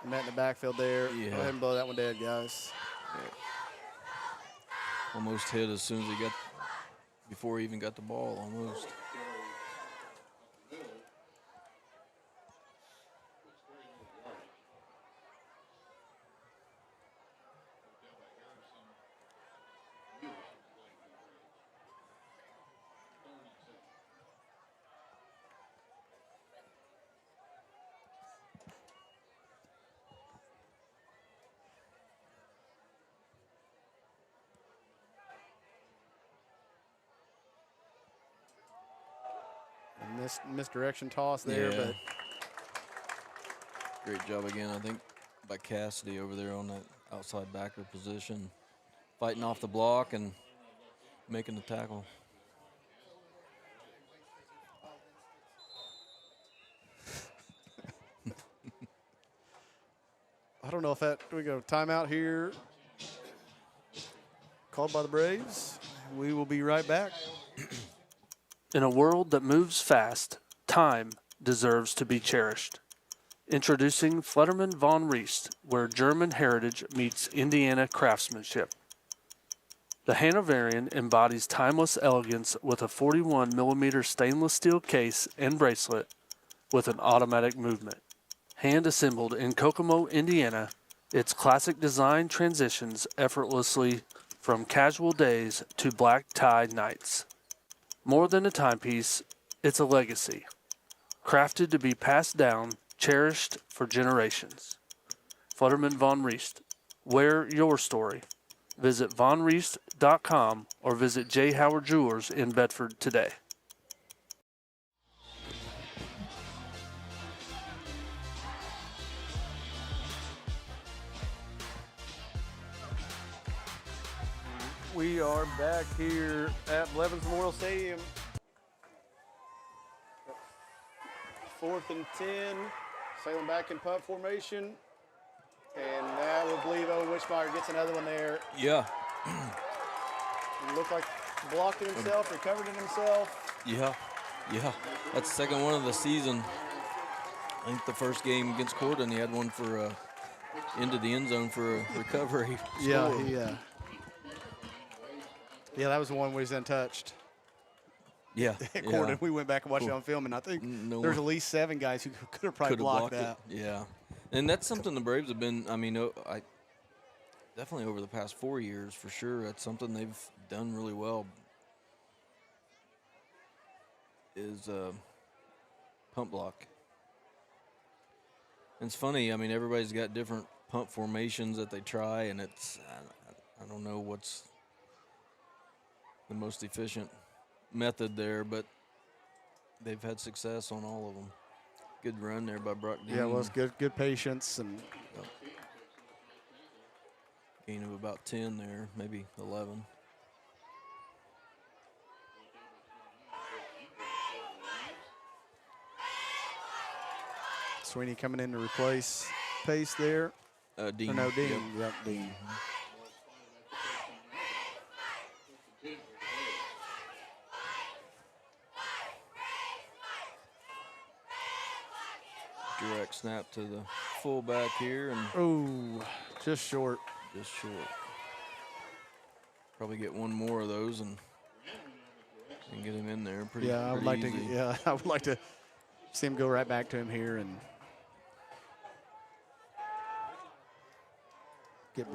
Met in the backfield there. Yeah. Go ahead and blow that one dead, guys. Almost hit as soon as before he even got the ball, almost. misdirection toss there, Yeah. but Great job again, I think, by Cassidy over there on that outside backer position, fighting off the block and making the tackle. I don't know if that, we go timeout here. Called by the Braves. We will be right back. In a world that moves fast, time deserves to be cherished. Introducing Flutterman von Riest, where German heritage meets Indiana craftsmanship. The Hanoverian embodies timeless elegance with a 41mm stainless steel case and bracelet with an automatic movement. Hand assembled in Kokomo, Indiana, its classic design transitions effortlessly from casual days to black tie nights. More than a timepiece, it's a legacy, crafted to be passed down, cherished for generations. Flutterman von Riest, wear your story. Visit vonriest.com or visit J. Howard Jewelers in Bedford today. We are back here at Blevins Memorial Stadium. 4th and 10. Salem back in punt formation. And that would believe Owen Witchmeyer gets another one there. Yeah. He looked like blocked it himself, recovered it himself. Yeah. That's the second one of the season. I think the first game against Corden, he had one for into the end zone for a recovery. Yeah, score. Yeah, that was the one where he's untouched. Yeah. Corden, we went back and watched it on film, and I think there's at least 7 guys who could have probably blocked that. It. Yeah. And that's something the Braves have been, definitely over the past 4 years, for sure. That's something they've done really well is punt block. And it's funny, everybody's got different punt formations that they try, and it's, I don't know what's the most efficient method there, but they've had success on all of them. Good run there by Brock Dean. Yeah, well, it's good patience and gain of about 10 there, maybe 11. Sweeney coming in to replace Pace there. Dean. Or no, Dean. Yep. Yep, Dean. Direct snap to the fullback here, and Oh, just short. just short. Probably get one more of those and get him in there pretty. Yeah, I would pretty like easy. to. Yeah, I would like to see him go right back to him here and get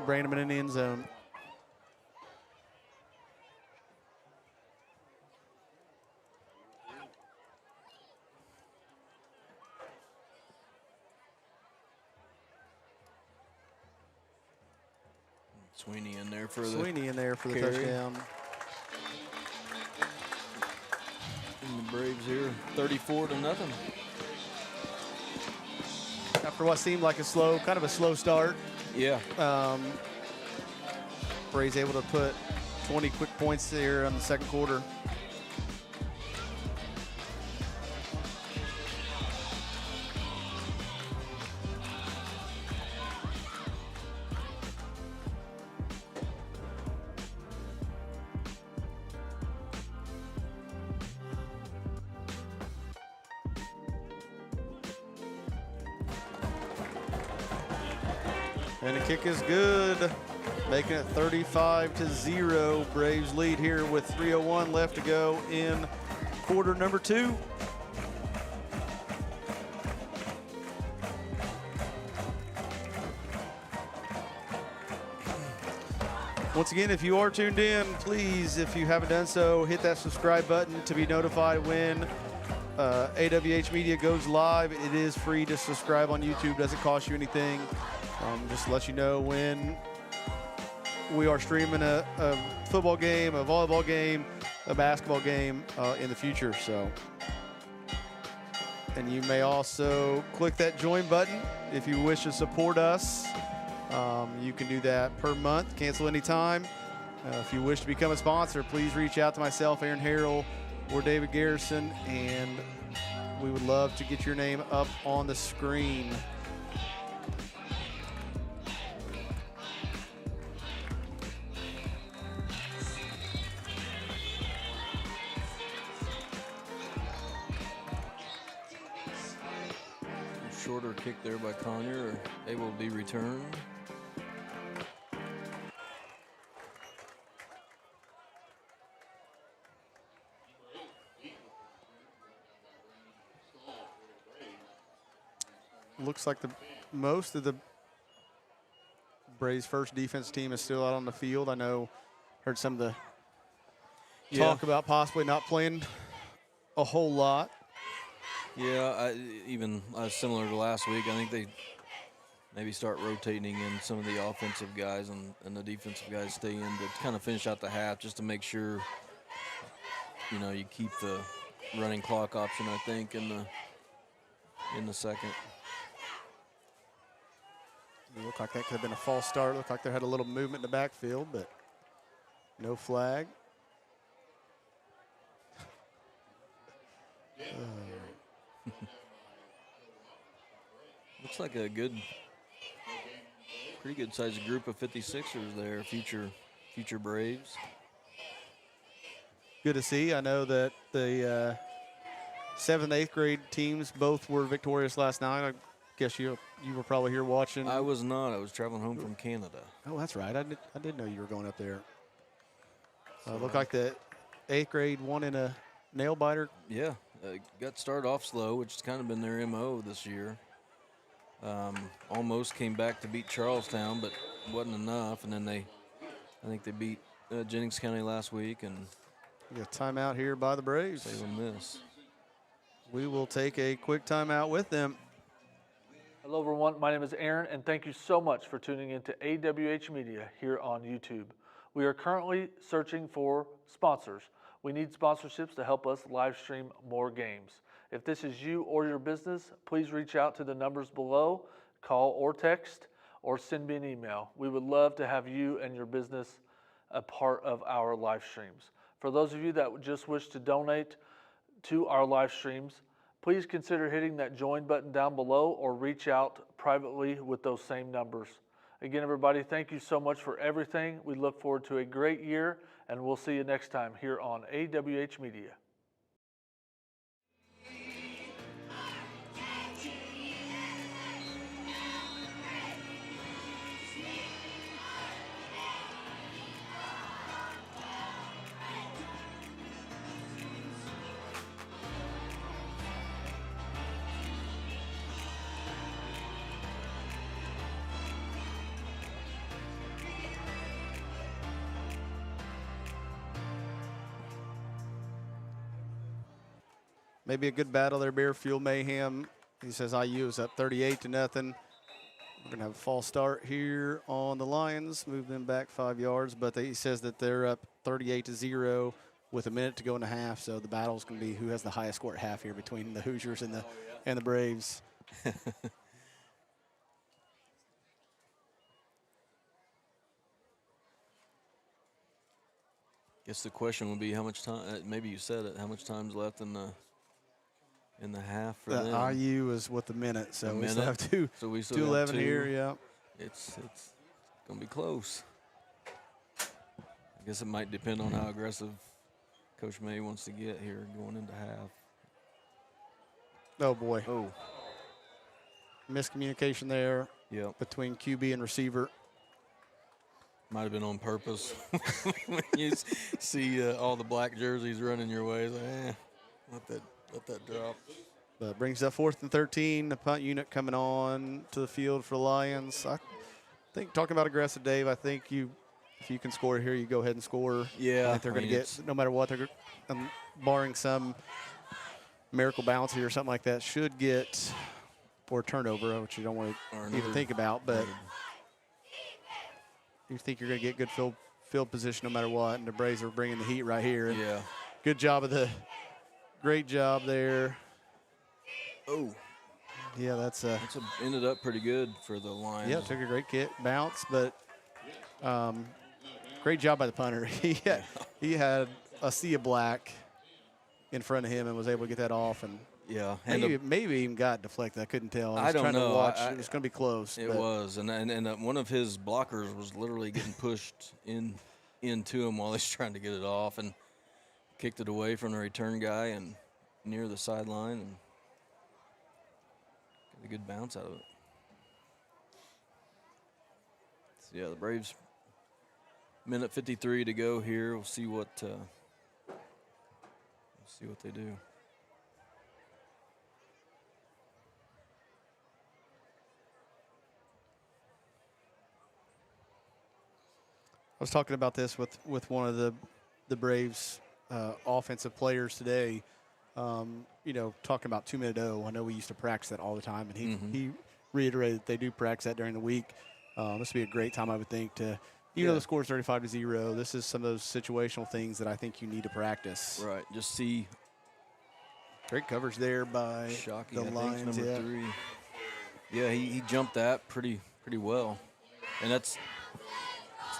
Brandon in the end zone. Sweeney in there for Sweeney in there for the carry. touchdown. And the Braves here, 34-0. After what seemed like a kind of a slow start, Yeah. Braves able to put 20 quick points there in the second quarter. And the kick is good, making it 35-0. Braves lead here with 3:01 left to go in quarter number 2. Once again, if you are tuned in, please, if you haven't done so, hit that subscribe button to be notified when AWH Media goes live. It is free to subscribe on YouTube, doesn't cost you anything. Just to let you know when we are streaming a football game, a volleyball game, a basketball game in the future. So And you may also click that join button if you wish to support us. You can do that per month, cancel anytime. If you wish to become a sponsor, please reach out to myself, Aaron Harrell, or David Garrison, and we would love to get your name up on the screen. Shorter kick there by Conyer, able to be returned. Looks like most of the Braves' first defense team is still out on the field. I know, heard some of the talk about possibly not playing a whole lot. Yeah, even similar to last week, I think they maybe start rotating in some of the offensive guys and the defensive guys stay in to kind of finish out the half, just to make sure, you know, you keep the running clock option, I think, in the second. It looked like that could have been a false start. It looked like they had a little movement in the backfield, but no flag. Looks like a pretty good sized group of 56ers there, future Braves. Good to see. I know that the 7th and 8th grade teams both were victorious last night. I guess you were probably here watching. I was not. I was traveling home from Canada. Oh, that's right. I did know you were going up there. Looked like the 8th grade won in a nail biter. Yeah, got started off slow, which has kind of been their MO this year. Almost came back to beat Charlestown, but wasn't enough. And then I think they beat Jennings County last week, and we got a timeout here by the Braves. They will miss. We will take a quick timeout with them. Hello, everyone. My name is Aaron, and thank you so much for tuning in to AWH Media here on YouTube. We are currently searching for sponsors. We need sponsorships to help us live stream more games. If this is you or your business, please reach out to the numbers below, call or text, or send me an email. We would love to have you and your business a part of our live streams. For those of you that just wish to donate to our live streams, please consider hitting that join button down below or reach out privately with those same numbers. Again, everybody, thank you so much for everything. We look forward to a great year, and we'll see you next time here on AWH Media. Maybe a good battle there, Bearfield Mayhem. He says IU is up 38-0. We're going to have a false start here on the Lions, move them back 5 yards, but he says that they're up 38-0 with a minute to go in the half, so the battle's going to be who has the highest score at half here between the Hoosiers and the Braves. Guess the question would be how much time, maybe you said it, how much time's left in the half for them? IU is with the minute, so we still have so we still 2:11 here, yeah. It's going to be close. I guess it might depend on how aggressive Coach May wants to get here going into half. Oh, boy. Oh. Miscommunication there between QB and receiver. Might have been on purpose. When you see all the black jerseys running your way, it's like, let that drop. But brings up 4th and 13. The punt unit coming on to the field for the Lions. I think, talking about aggressive, Dave, I think if you can score here, you go ahead and score. Yeah. I think they're going to get, no matter what, they're barring some miracle bounce here or something like that, should get, or turnover, which you don't want to even think about, but you think you're going to get good field position no matter what, and the Braves are bringing the heat right here. Yeah. Good job great job there. Oh, Yeah, that's ended up pretty good for the Lions. yeah, took a great kick, bounce, but great job by the punter. He had a sea of black in front of him and was able to get that off, and yeah, maybe even got deflected. I couldn't tell. I was don't trying know. to watch. It was going to be close. It was, and one of his blockers was literally getting pushed into him while he's trying to get it off, and kicked it away from the return guy and near the sideline, and got a good bounce out of it. So yeah, the Braves. Minute 53 to go here. We'll see what they do. I was talking about this with one of the Braves offensive players today. Talking about 2-minute O. I know we used to practice that all the time, and he reiterated that they do practice that during the week. This would be a great time, I would think, to. You know the score is 35-0. This is some of those situational things that I think you need to practice. Right. Just see. Great coverage there by Shockey, the Lions. number 3. Yeah, he jumped that pretty well, and it's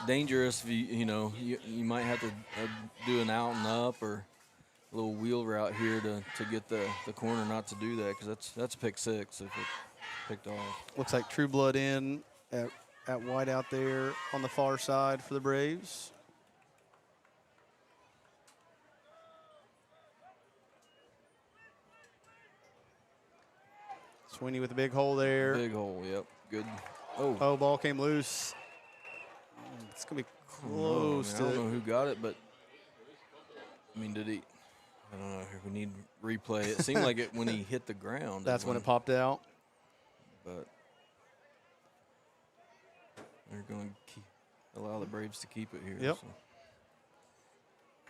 dangerous. If you might have to do an out and up or a little wheel route here to get the corner not to do that, because that's pick 6 if it picked off. Looks like True Blood in at wide out there on the far side for the Braves. Sweeney with a big hole there. Big hole, yep. Good. Oh, ball came loose. It's going to be close I don't know who got it, but, did he? I don't know if we need replay. It seemed like it when he hit the ground. That's when it popped out. But they're going to allow the Braves to keep it here. Yep. So.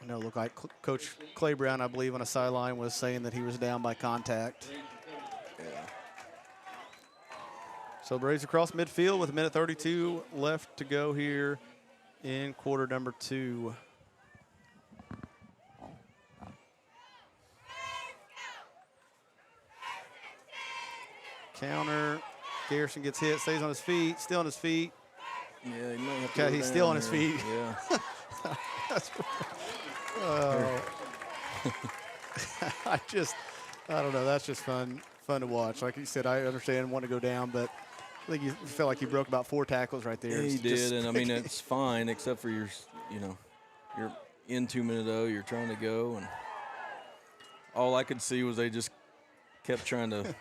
I know it looked like Coach Clay Brown, I believe, on a sideline was saying that he was down by contact. Yeah. So Braves across midfield with 1:32 left to go here in quarter number 2. Counter. Garrison gets hit, stays on his feet, still on his feet. Yeah, he might have to Okay, go he's still down on his here. feet. Yeah. I don't know. That's just fun to watch. Like you said, I understand want to go down, but I think you felt like he broke about 4 tackles right there. Yeah, he It's did, just- and it's fine except for you're in 2-minute O. You're trying to go, and all I could see was they just kept trying to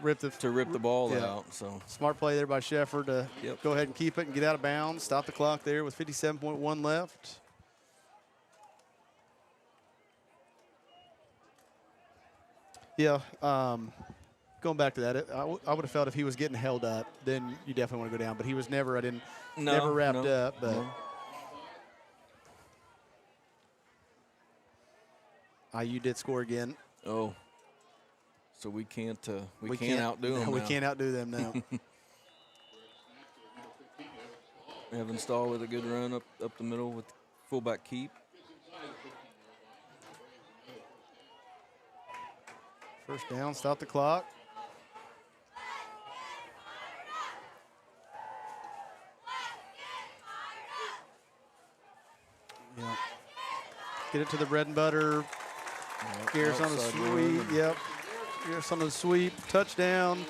rip the ball yeah. out. So Smart play there by Sheffer to Yep. go ahead and keep it and get out of bounds. Stop the clock there with 57.1 left. Yeah, going back to that, I would have felt if he was getting held up, then you definitely want to go down. But he was never wrapped up. But IU did score again. Oh, so we can't outdo them. No, we now. can't outdo them now. Evan Stahl with a good run up the middle with fullback keep. First down, stop the clock. Yeah. Get it to the bread and butter. Gears on the outside sweep. run. Yep. Gears on the sweep. Touchdown.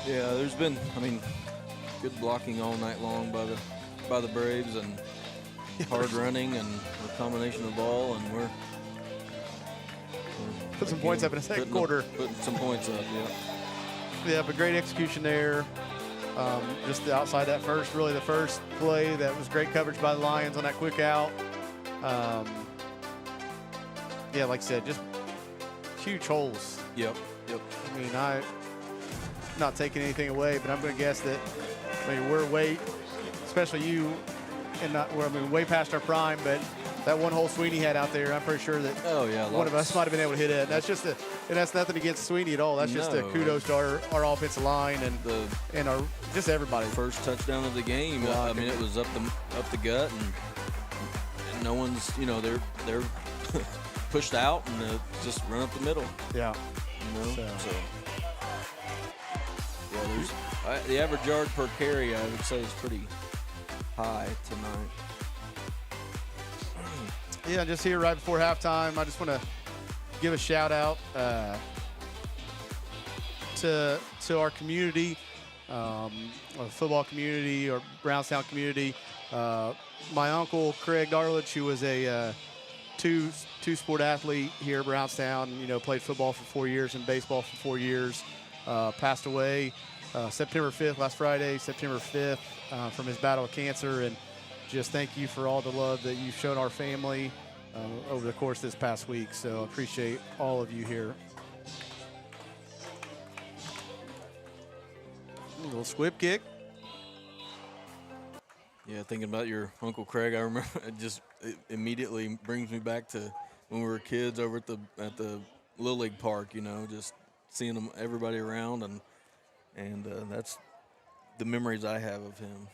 Yeah, there's been, good blocking all night long by the Braves, and hard running and a combination of all, and we're Put some points up in the second quarter. Putting some points up, yeah. Yeah, but great execution there. Just outside that the first play, that was great coverage by the Lions on that quick out. Yeah, like I said, just huge holes. Yep. I'm not taking anything away, but I'm going to guess that we're way, especially you, and way past our prime. But that one hole Sweeney had out there, I'm pretty sure that one of us might have been able to hit it. And that's nothing against Sweeney at all. That's just a kudos to our offensive line and our just everybody. First touchdown of the game. Blocking. It was up the gut, no one's, they're pushed out and just run up the middle. Yeah. So yeah, the average yard per carry, I would say, is pretty high tonight. Yeah, just here right before halftime, I just want to give a shout out to our community, our football community, or Brownstown community. My uncle Craig Darlich, who was a two-sport athlete here at Brownstown, played football for 4 years and baseball for 4 years, passed away September 5th, last Friday, September 5th, from his battle with cancer. And just thank you for all the love that you've shown our family over the course of this past week. So I appreciate all of you here. A little squib kick. Yeah, thinking about your Uncle Craig, I remember it immediately brings me back to when we were kids over at the Little League Park. Just seeing everybody around, and that's the memories I have of him.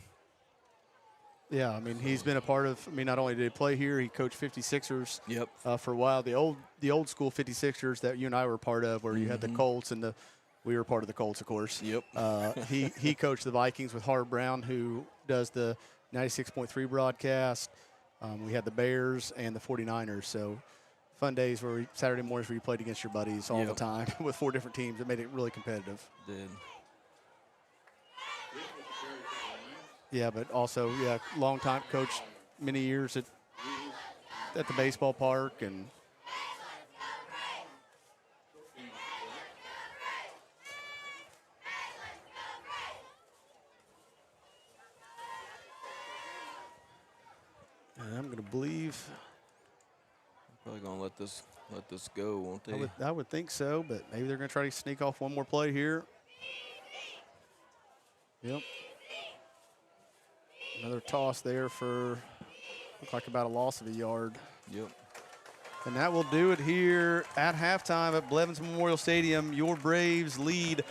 Yeah, I mean, he's been a part of. Not only did he play here, he coached 56ers. Yep. For a while, the old school 56ers that you and I were part of, where you had the Colts and we were part of the Colts, of course. Yep. He coached the Vikings with Harv Brown, who does the 96.3 broadcast. We had the Bears and the 49ers. So fun days Saturday mornings where you played against your buddies all the time with 4 different teams. It made it really competitive. Did. Yeah, but also, long time coach, many years at the baseball park. And I'm going to believe. Probably going to let this go, won't they? I would think so, but maybe they're going to try to sneak off one more play here. Yep. Another toss there for, looked like about a loss of a yard. Yep. And that will do it here at halftime at Blevins Memorial Stadium. Your Braves lead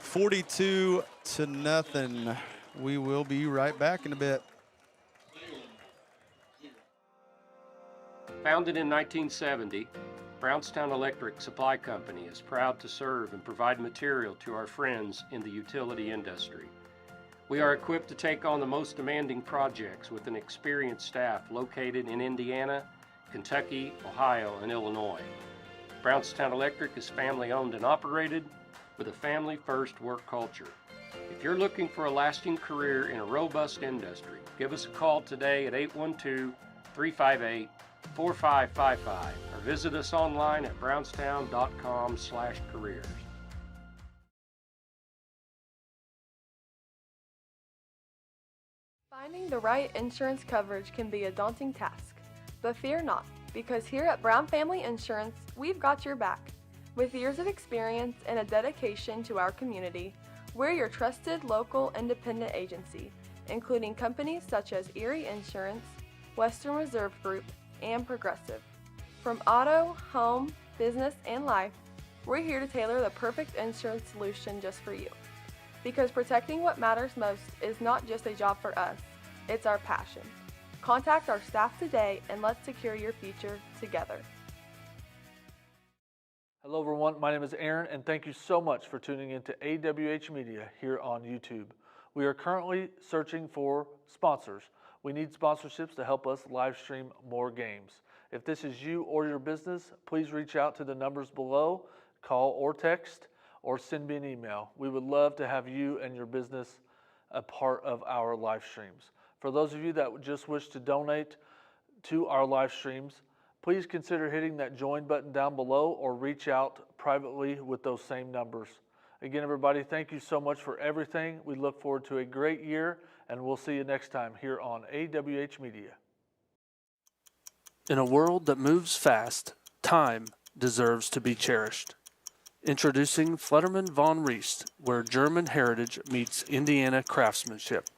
42-0. We will be right back in a bit. Founded in 1970, Brownstown Electric Supply Company is proud to serve and provide material to our friends in the utility industry. We are equipped to take on the most demanding projects with an experienced staff located in Indiana, Kentucky, Ohio, and Illinois. Brownstown Electric is family-owned and operated with a family-first work culture. If you're looking for a lasting career in a robust industry, give us a call today at 812-358-4555 or visit us online at brownstown.com/careers. Finding the right insurance coverage can be a daunting task, but fear not, because here at Brown Family Insurance, we've got your back. With years of experience and a dedication to our community, we're your trusted local independent agency, including companies such as Erie Insurance, Western Reserve Group, and Progressive. From auto, home, business, and life, we're here to tailor the perfect insurance solution just for you. Because protecting what matters most is not just a job for us, it's our passion. Contact our staff today and let's secure your future together. Hello everyone, my name is Aaron and thank you so much for tuning into AWH Media here on YouTube. We are currently searching for sponsors. We need sponsorships to help us live stream more games. If this is you or your business, please reach out to the numbers below, call or text, or send me an email. We would love to have you and your business a part of our live streams. For those of you that just wish to donate to our live streams, please consider hitting that join button down below or reach out privately with those same numbers. Again, everybody, thank you so much for everything. We look forward to a great year, and we'll see you next time here on AWH Media. In a world that moves fast, time deserves to be cherished. Introducing Flederman von Riest, where German heritage meets Indiana craftsmanship.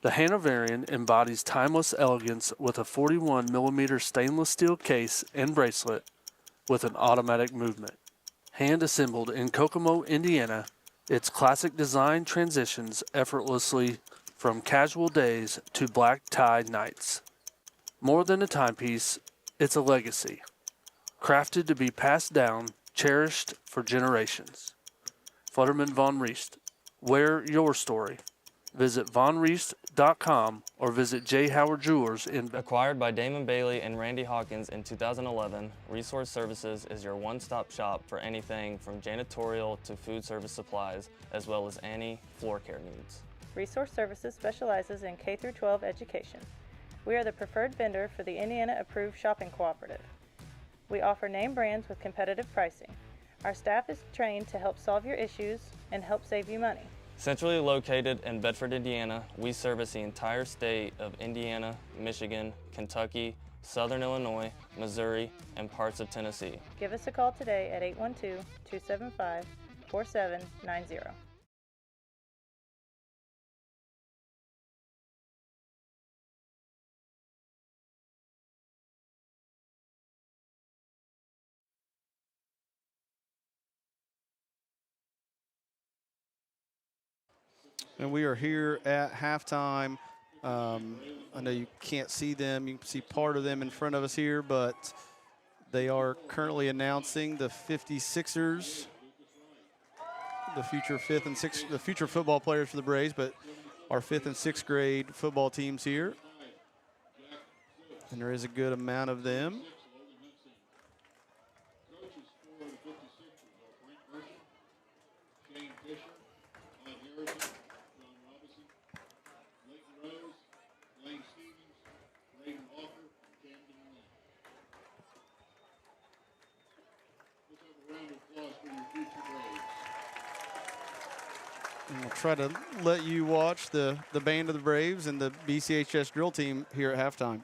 The Hanoverian embodies timeless elegance with a 41mm stainless steel case and bracelet with an automatic movement. Hand assembled in Kokomo, Indiana, its classic design transitions effortlessly from casual days to black tie nights. More than a timepiece, it's a legacy, crafted to be passed down, cherished for generations. Flutterman Von Riest, wear your story. Visit vonriest.com or visit J. Howard Jewelers in Acquired by Damon Bailey and Randy Hawkins in 2011, Resource Services is your one-stop shop for anything from janitorial to food service supplies, as well as any floor care needs. Resource Services specializes in K-12 education. We are the preferred vendor for the Indiana Approved Shopping Cooperative. We offer name brands with competitive pricing. Our staff is trained to help solve your issues and help save you money. Centrally located in Bedford, Indiana, we service the entire state of Indiana, Michigan, Kentucky, Southern Illinois, Missouri, and parts of Tennessee. Give us a call today at 812-275-4790. And we are here at halftime. I know you can't see them. You can see part of them in front of us here, but they are currently announcing the 56ers, the future fifth and sixth, the future football players for the Braves, but our 5th and 6th grade football teams here. And there is a good amount of them. And we'll try to let you watch the band of the Braves and the BCHS drill team here at halftime.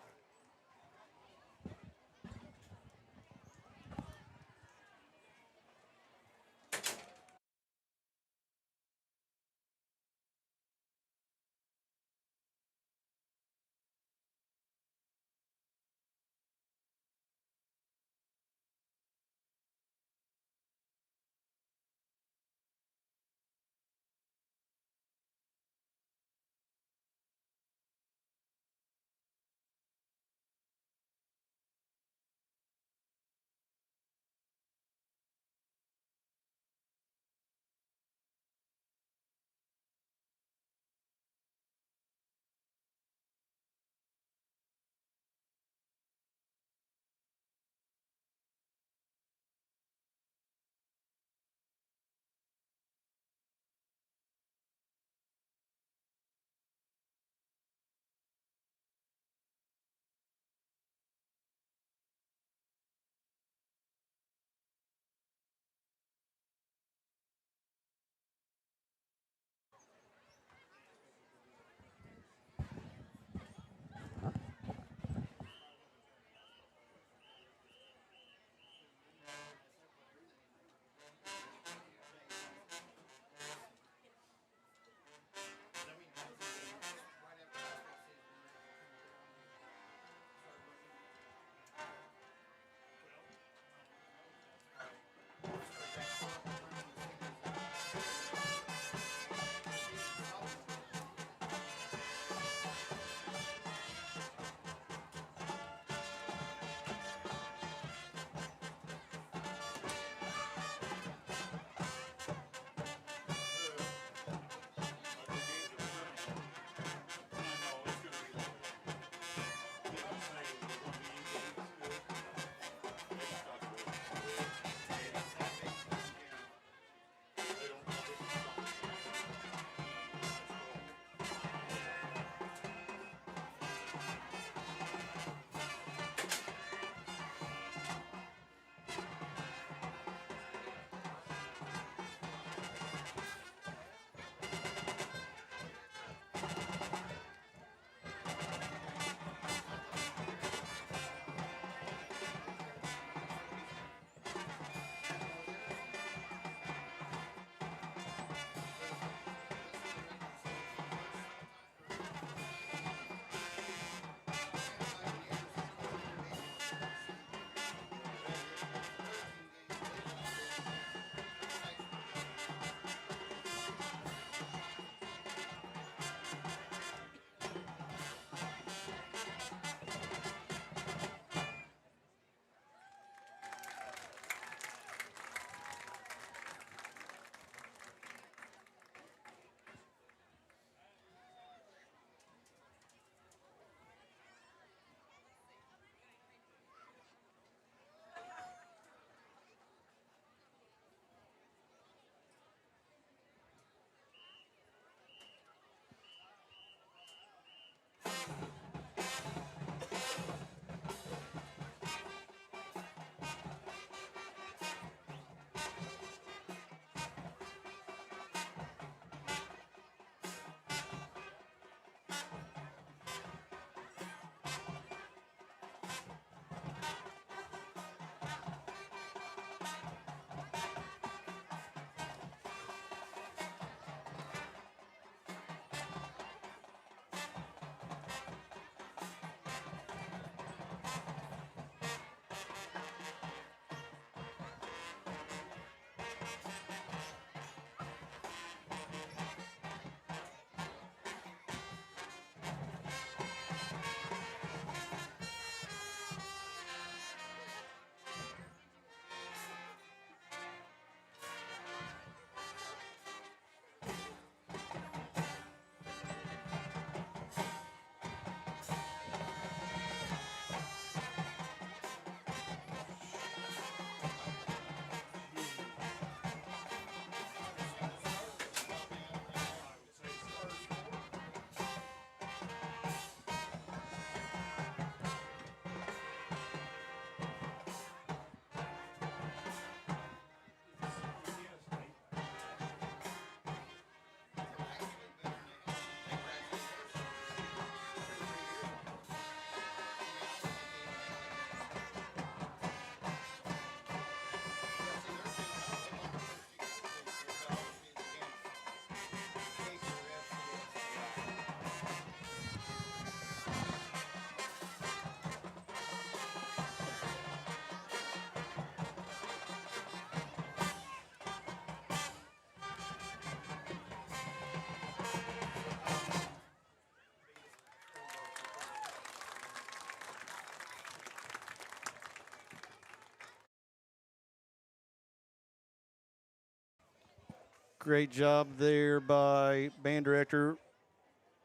Great job there by band director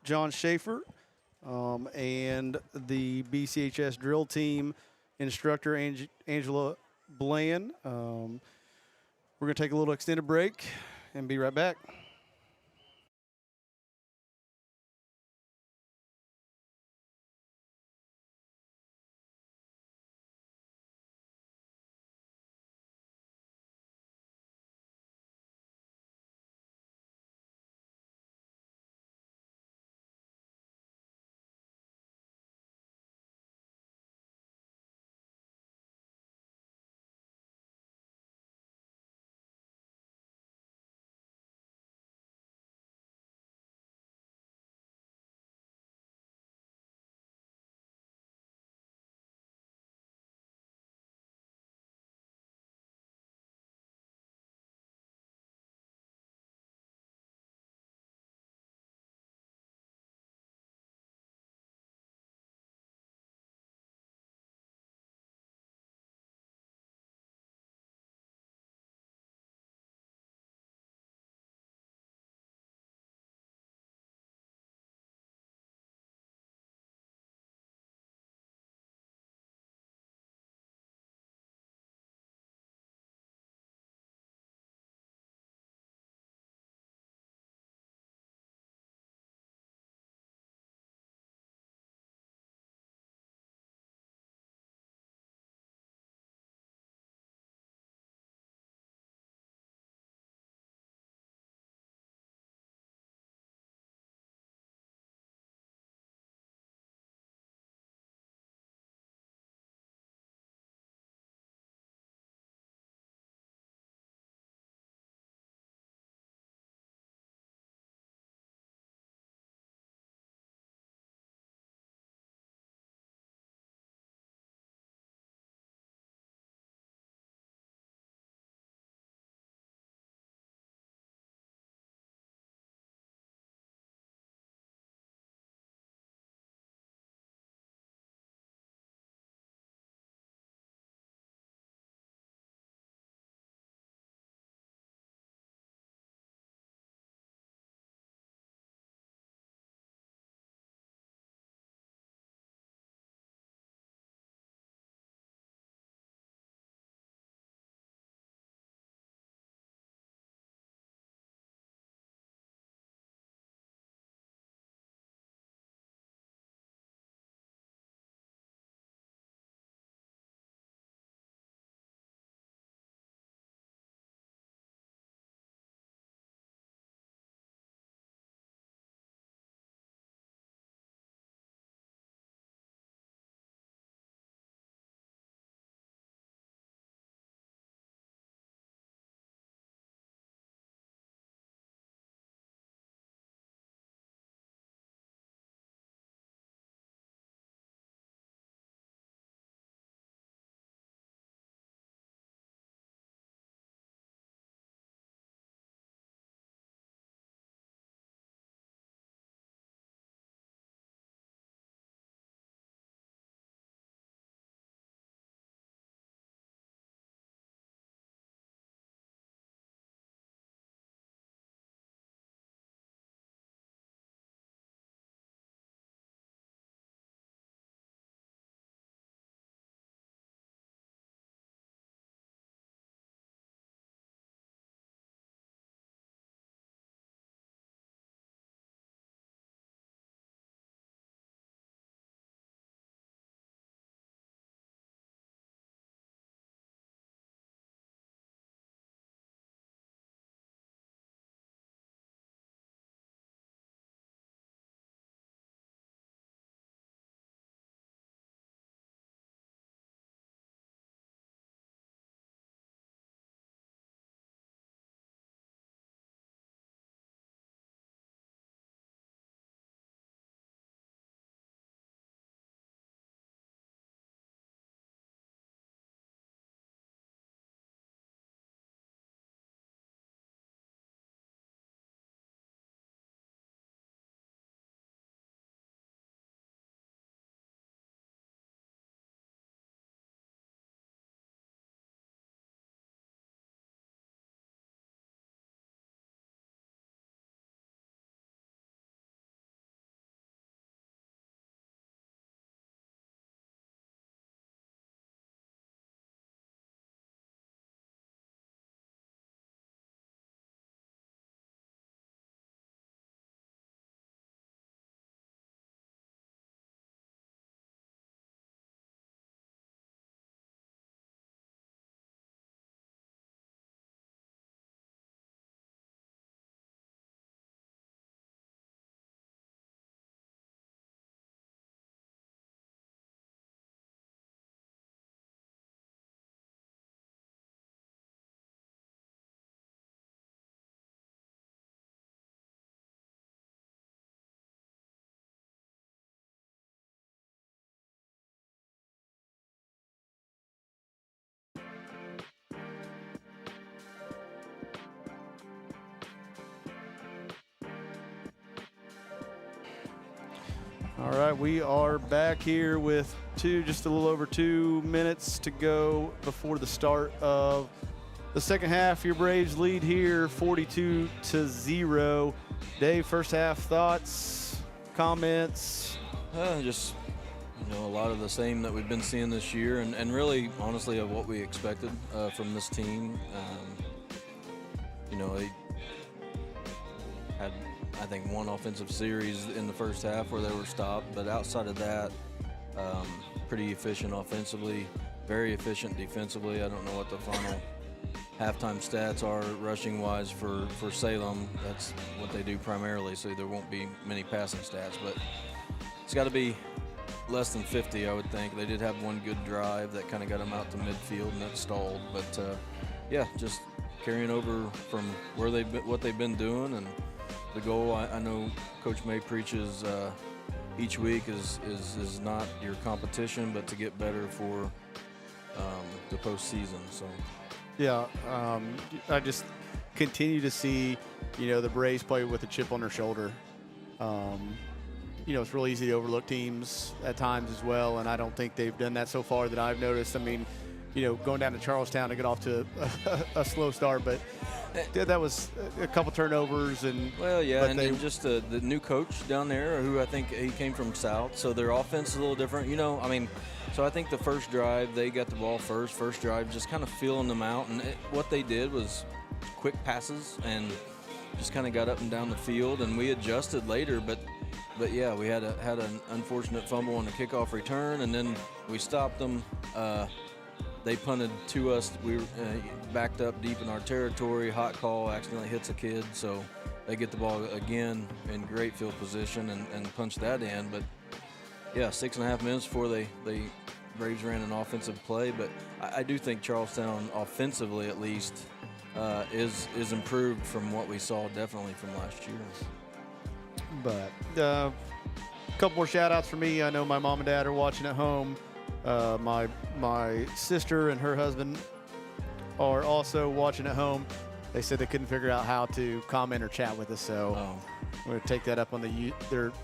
John Schaefer and the BCHS drill team instructor Angela Bland. We're going to take a little extended break and be right back. All right, we are back here with just a little over 2 minutes to go before the start of the second half. Your Braves lead here 42-0. Dave, first half thoughts, comments? Just, a lot of the same that we've been seeing this year, and really, honestly, of what we expected from this team. They had, I think, one offensive series in the first half where they were stopped, but outside of that, pretty efficient offensively, very efficient defensively. I don't know what the final halftime stats are rushing-wise for Salem. That's what they do primarily, so there won't be many passing stats, but it's got to be less than 50, I would think. They did have one good drive that kind of got them out to midfield, and that stalled. But, just carrying over from what they've been doing, and the goal, I know Coach May preaches each week is not your competition, but to get better for the postseason. So, yeah, I just continue to see, the Braves play with a chip on their shoulder. It's real easy to overlook teams at times as well, and I don't think they've done that so far that I've noticed. I mean, going down to Charlestown to get off to a slow start, but that was a couple turnovers. And just the new coach down there, who I think he came from South, so their offense is a little different. So I think the first drive, they got the ball first drive, just kind of feeling them out, and what they did was quick passes and just kind of got up and down the field, and we adjusted later, but yeah, we had an unfortunate fumble on the kickoff return, and then we stopped them. They punted to us. We were backed up deep in our territory. Hot call, accidentally hits a kid, so they get the ball again in great field position and punch that in. But yeah, 6.5 minutes before the Braves ran an offensive play. But I do think Charlestown, offensively at least, is improved from what we saw definitely from last year. But a couple more shout-outs for me. I know my mom and dad are watching at home. My sister and her husband are also watching at home. They said they couldn't figure out how to comment or chat with us, so I'm going to take that up on the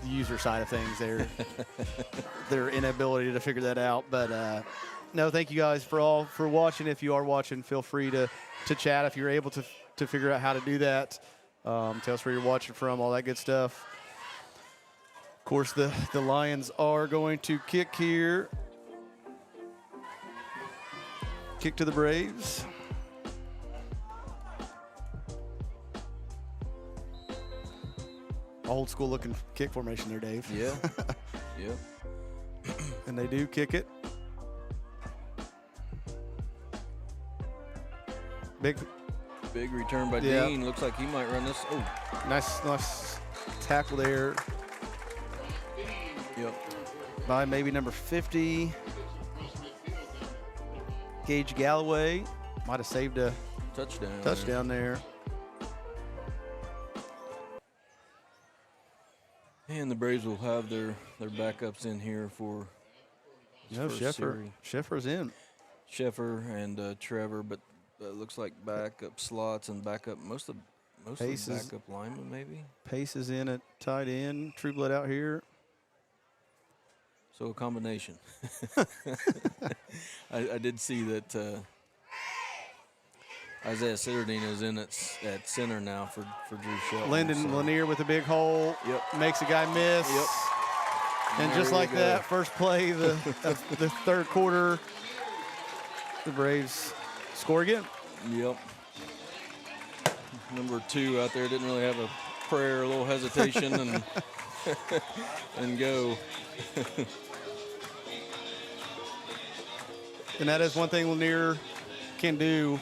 user side of things. Their inability to figure that out. But no, thank you guys for watching. If you are watching, feel free to chat if you're able to figure out how to do that. Tell us where you're watching from, all that good stuff. Of course, the Lions are going to kick here. Kick to the Braves. Old school looking kick formation there, Dave. Yeah. Yeah. And they do kick it. Big return by Dean. Looks like he might run this. Oh, nice tackle there. Yep. By maybe number 50. Gage Galloway might have saved a touchdown there. And the Braves will have their backups in here for Scheffer's in. Scheffer and Trevor, but looks like backup slots and backup most of the backup linemen maybe. Pace is in at tight end. Trueblood out here. So a combination. I did see that Isaiah Sitterdine is in at center now for Drew Shelton. Lyndon Lanier with a big hole. Yep. Makes a guy miss. Yep. And just like that, first play the third quarter, the Braves score again. Yep. Number 2 out there didn't really have a prayer, a little hesitation, and and go. And that is one thing Lanier can do,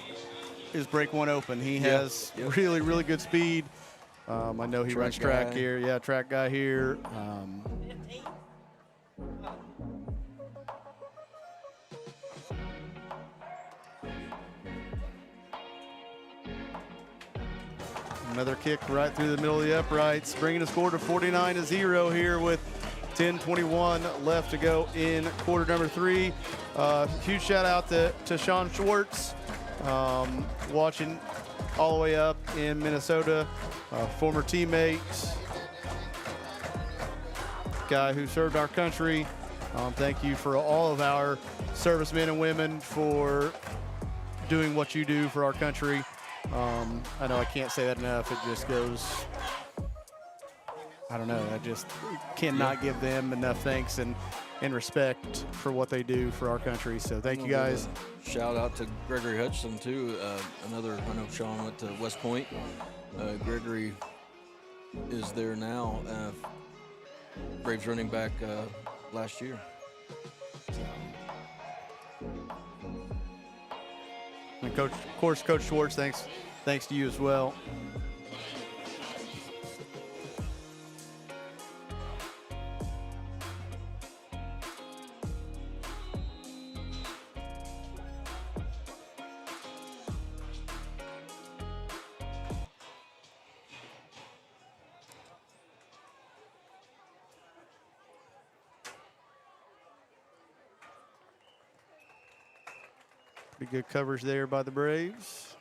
is break one open. He has really, really good speed. I know he runs track here. Yeah, track guy here. Another kick right through the middle of the uprights, bringing the score to 49-0 here with 10:21 left to go in quarter number 3. Huge shout out to Sean Schwartz, watching all the way up in Minnesota, former teammate. guy who served our country. Thank you for all of our servicemen and women for doing what you do for our country. I know I can't say that enough. It just goes, I don't know, I just cannot give them enough thanks and respect for what they do for our country. So thank you guys. Shout out to Gregory Hutchinson too. Another, I know Sean went to West Point. Gregory is there now. Braves running back last year. And Coach, of course, Coach Schwartz, thanks to you as well. Pretty good coverage there by the Braves.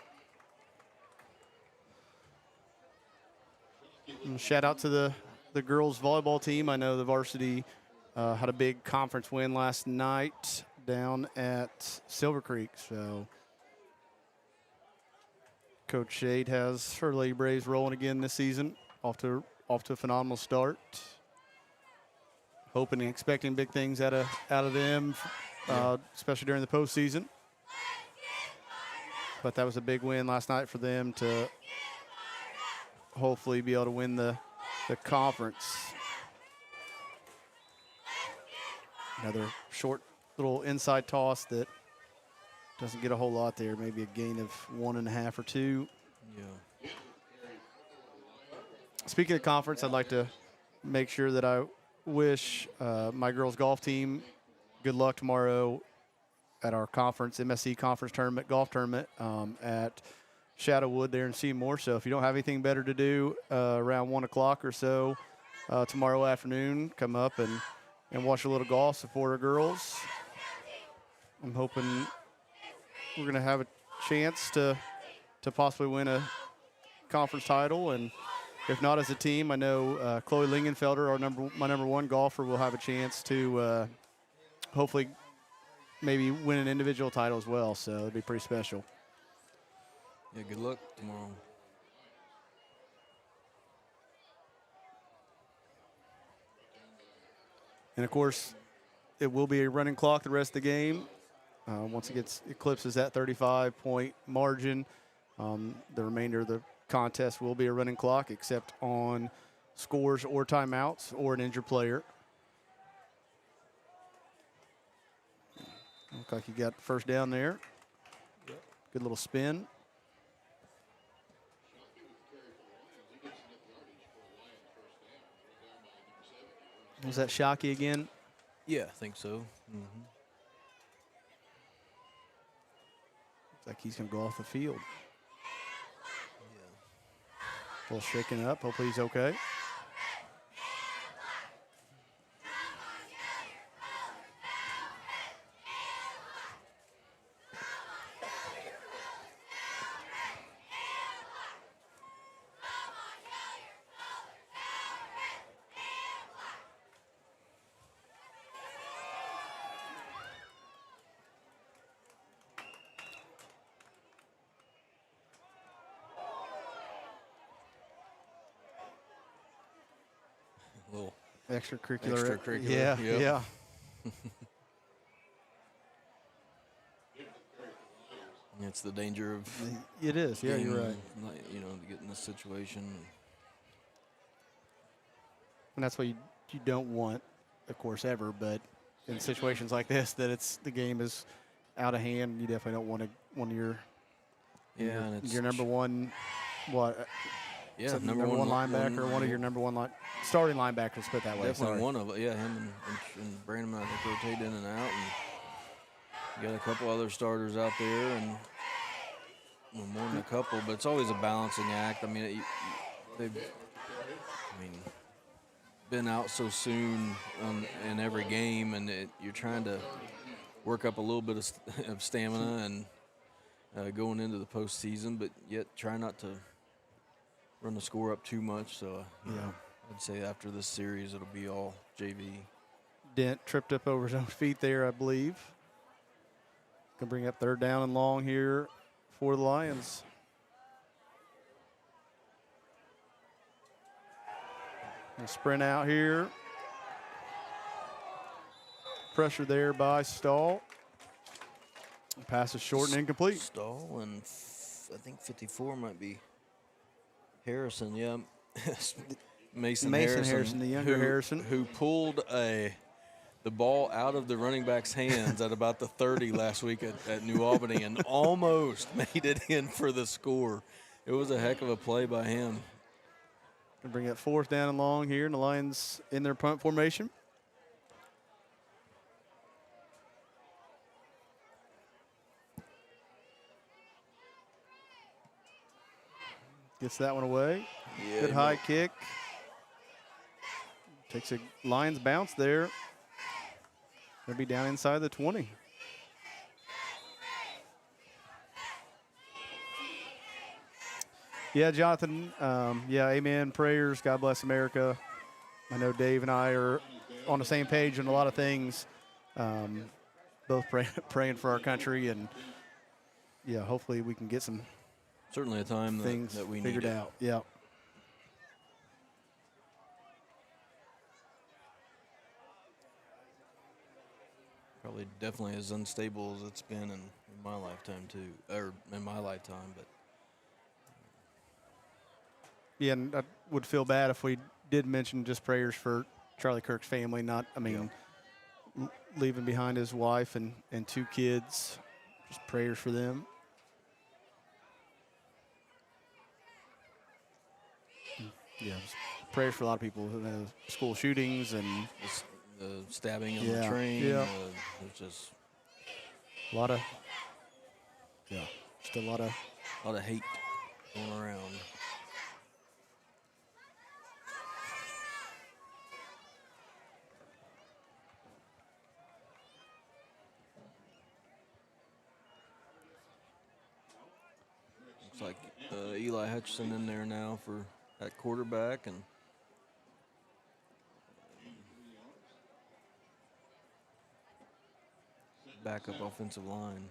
And shout out to the girls volleyball team. I know the varsity had a big conference win last night down at Silver Creek. So Coach Shade has her Lady Braves rolling again this season. Off to a phenomenal start. Hoping and expecting big things out of them, especially during the postseason. But that was a big win last night for them to hopefully be able to win the conference. Another short little inside toss that doesn't get a whole lot there. Maybe a gain of 1.5 or 2. Yeah. Speaking of conference, I'd like to make sure that I wish my girls golf team good luck tomorrow at our conference, MSC conference tournament, golf tournament at Shadowwood there in Seymour. So if you don't have anything better to do around 1 o'clock or so tomorrow afternoon, come up and watch a little golf, support our girls. I'm hoping we're going to have a chance to possibly win a conference title. And if not as a team, I know Chloe Lingenfelder, my number one golfer, will have a chance to hopefully maybe win an individual title as well, so it'd be pretty special. Yeah, good luck tomorrow. And of course, it will be a running clock the rest of the game. Once it eclipses that 35-point margin, the remainder of the contest will be a running clock, except on scores or timeouts or an injured player. Look like you got first down there. Good little spin. Was that Shockey again? Yeah, I think so. Mm-hmm. Looks like he's going to go off the field. A little shaken up. Hopefully he's okay. Little extracurricular. Yep. Yeah. It's the danger of. It is. Yeah, you're right. To get in this situation. And that's what you don't want, of course, ever. But in situations like this, that the game is out of hand. You definitely don't want one of your your number one number one linebacker, one of your number one starting linebackers, put that way. Definitely one of it. Yeah, him and Brandon, I think, rotate in and out. And you got a couple other starters out there, and more than a couple, but it's always a balancing act. I mean, they've been out so soon in every game, and you're trying to work up a little bit of stamina and going into the postseason, but yet try not to run the score up too much. So yeah, I'd say after this series, it'll be all JV. Dent tripped up over his own feet there, I believe. Gonna bring up 3rd down and long here for the Lions. Gonna sprint out here. Pressure there by Stahl. Pass is short and incomplete. Stahl and I think 54 might be Harrison. Yeah, Mason Harrison, the younger Harrison, who pulled the ball out of the running back's hands at about the 30 last week at New Albany and almost made it in for the score. It was a heck of a play by him. Gonna bring it 4th down and long here, and the Lions in their punt formation. Gets that one away. Yeah, Good high kick. Takes a Lions bounce there. Gonna be down inside the 20. Yeah, Jonathan. Yeah, amen. Prayers. God bless America. I know Dave and I are on the same page on a lot of things. Both praying for our country, and yeah, hopefully we can get some certainly a time things that we figured need out. Yeah. Probably definitely as unstable as it's been in my lifetime too, or in my lifetime. But Yeah, and I would feel bad if we did mention just prayers for Charlie Kirk's family. Not, I mean, leaving behind his wife and 2 kids. Just prayers for them. Yeah, just prayers for a lot of people. School shootings and the stabbing on the train. Yeah. There's just a lot of, just a lot of hate going around. Looks like Eli Hutchinson in there now for that quarterback and backup offensive line.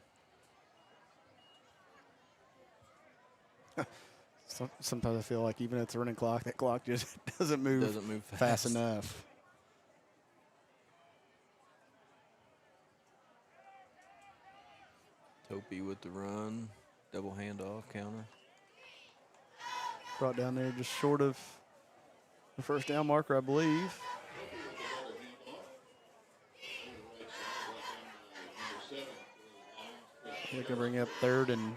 Sometimes I feel like even at the running clock, that clock just doesn't move fast enough. Topi with the run, double handoff counter. Brought down there just short of the 1st down marker, I believe. They're going to bring up 3rd and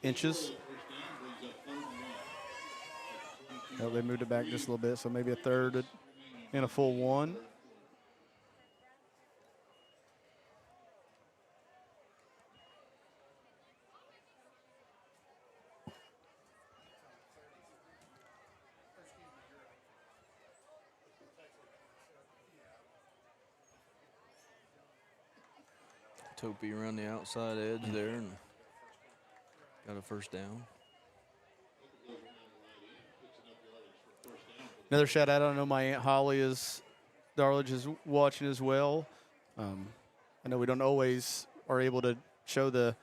inches. Oh, they moved it back just a little bit, so maybe a 3rd and a full 1. Topi around the outside edge there and got a 1st down. Another shout out. I know my Aunt Holly Darledge is watching as well. I know we don't always are able to show the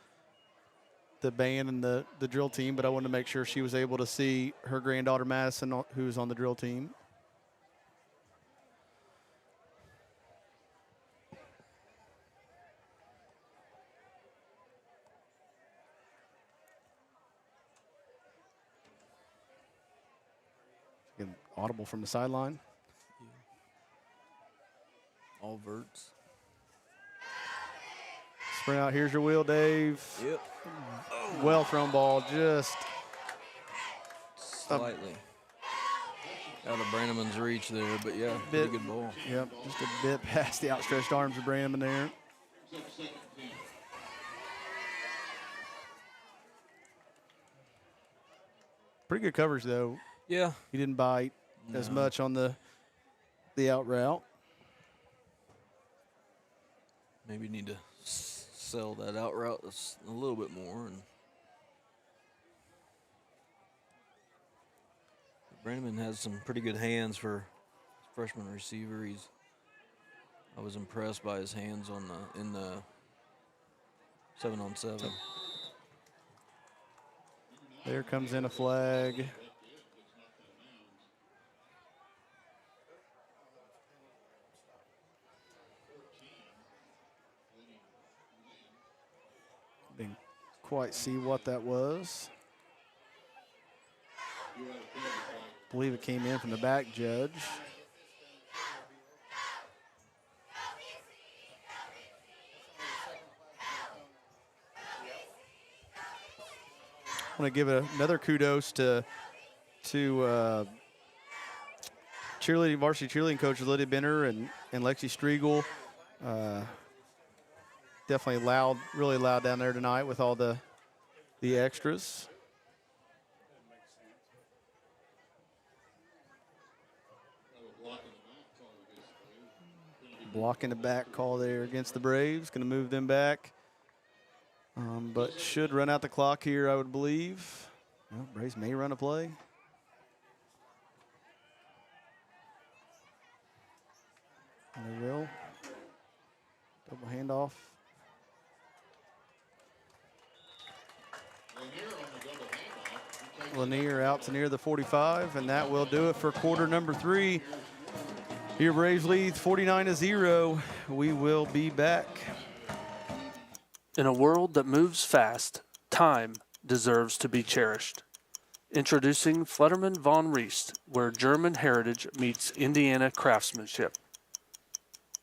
band and the drill team, but I wanted to make sure she was able to see her granddaughter Madison, who's on the drill team. Audible from the sideline. All verts. Sprint out. Here's your wheel, Dave. Yep. Well thrown ball, just slightly out of Brannaman's reach there, but yeah, pretty good ball. Yep, just a bit past the outstretched arms of Brannaman there. Pretty good coverage though. Yeah. He didn't bite as much on the out route. Maybe need to sell that out route a little bit more. And Brannaman has some pretty good hands for freshman receiver. I was impressed by his hands in the 7-on-7. There comes in a flag. Didn't quite see what that was. I believe it came in from the back judge. I want to give another kudos to varsity cheerleading coach Lydia Benner and Lexi Striegel. Definitely loud, really loud down there tonight with all the extras. Blocking the back call there against the Braves. Going to move them back. But should run out the clock here, I would believe. Well, Braves may run a play. And they will. Double handoff. Lanier out to near the 45, and that will do it for quarter number 3. Here, Braves lead 49-0. We will be back. In a world that moves fast, time deserves to be cherished. Introducing Flederman von Riest, where German heritage meets Indiana craftsmanship.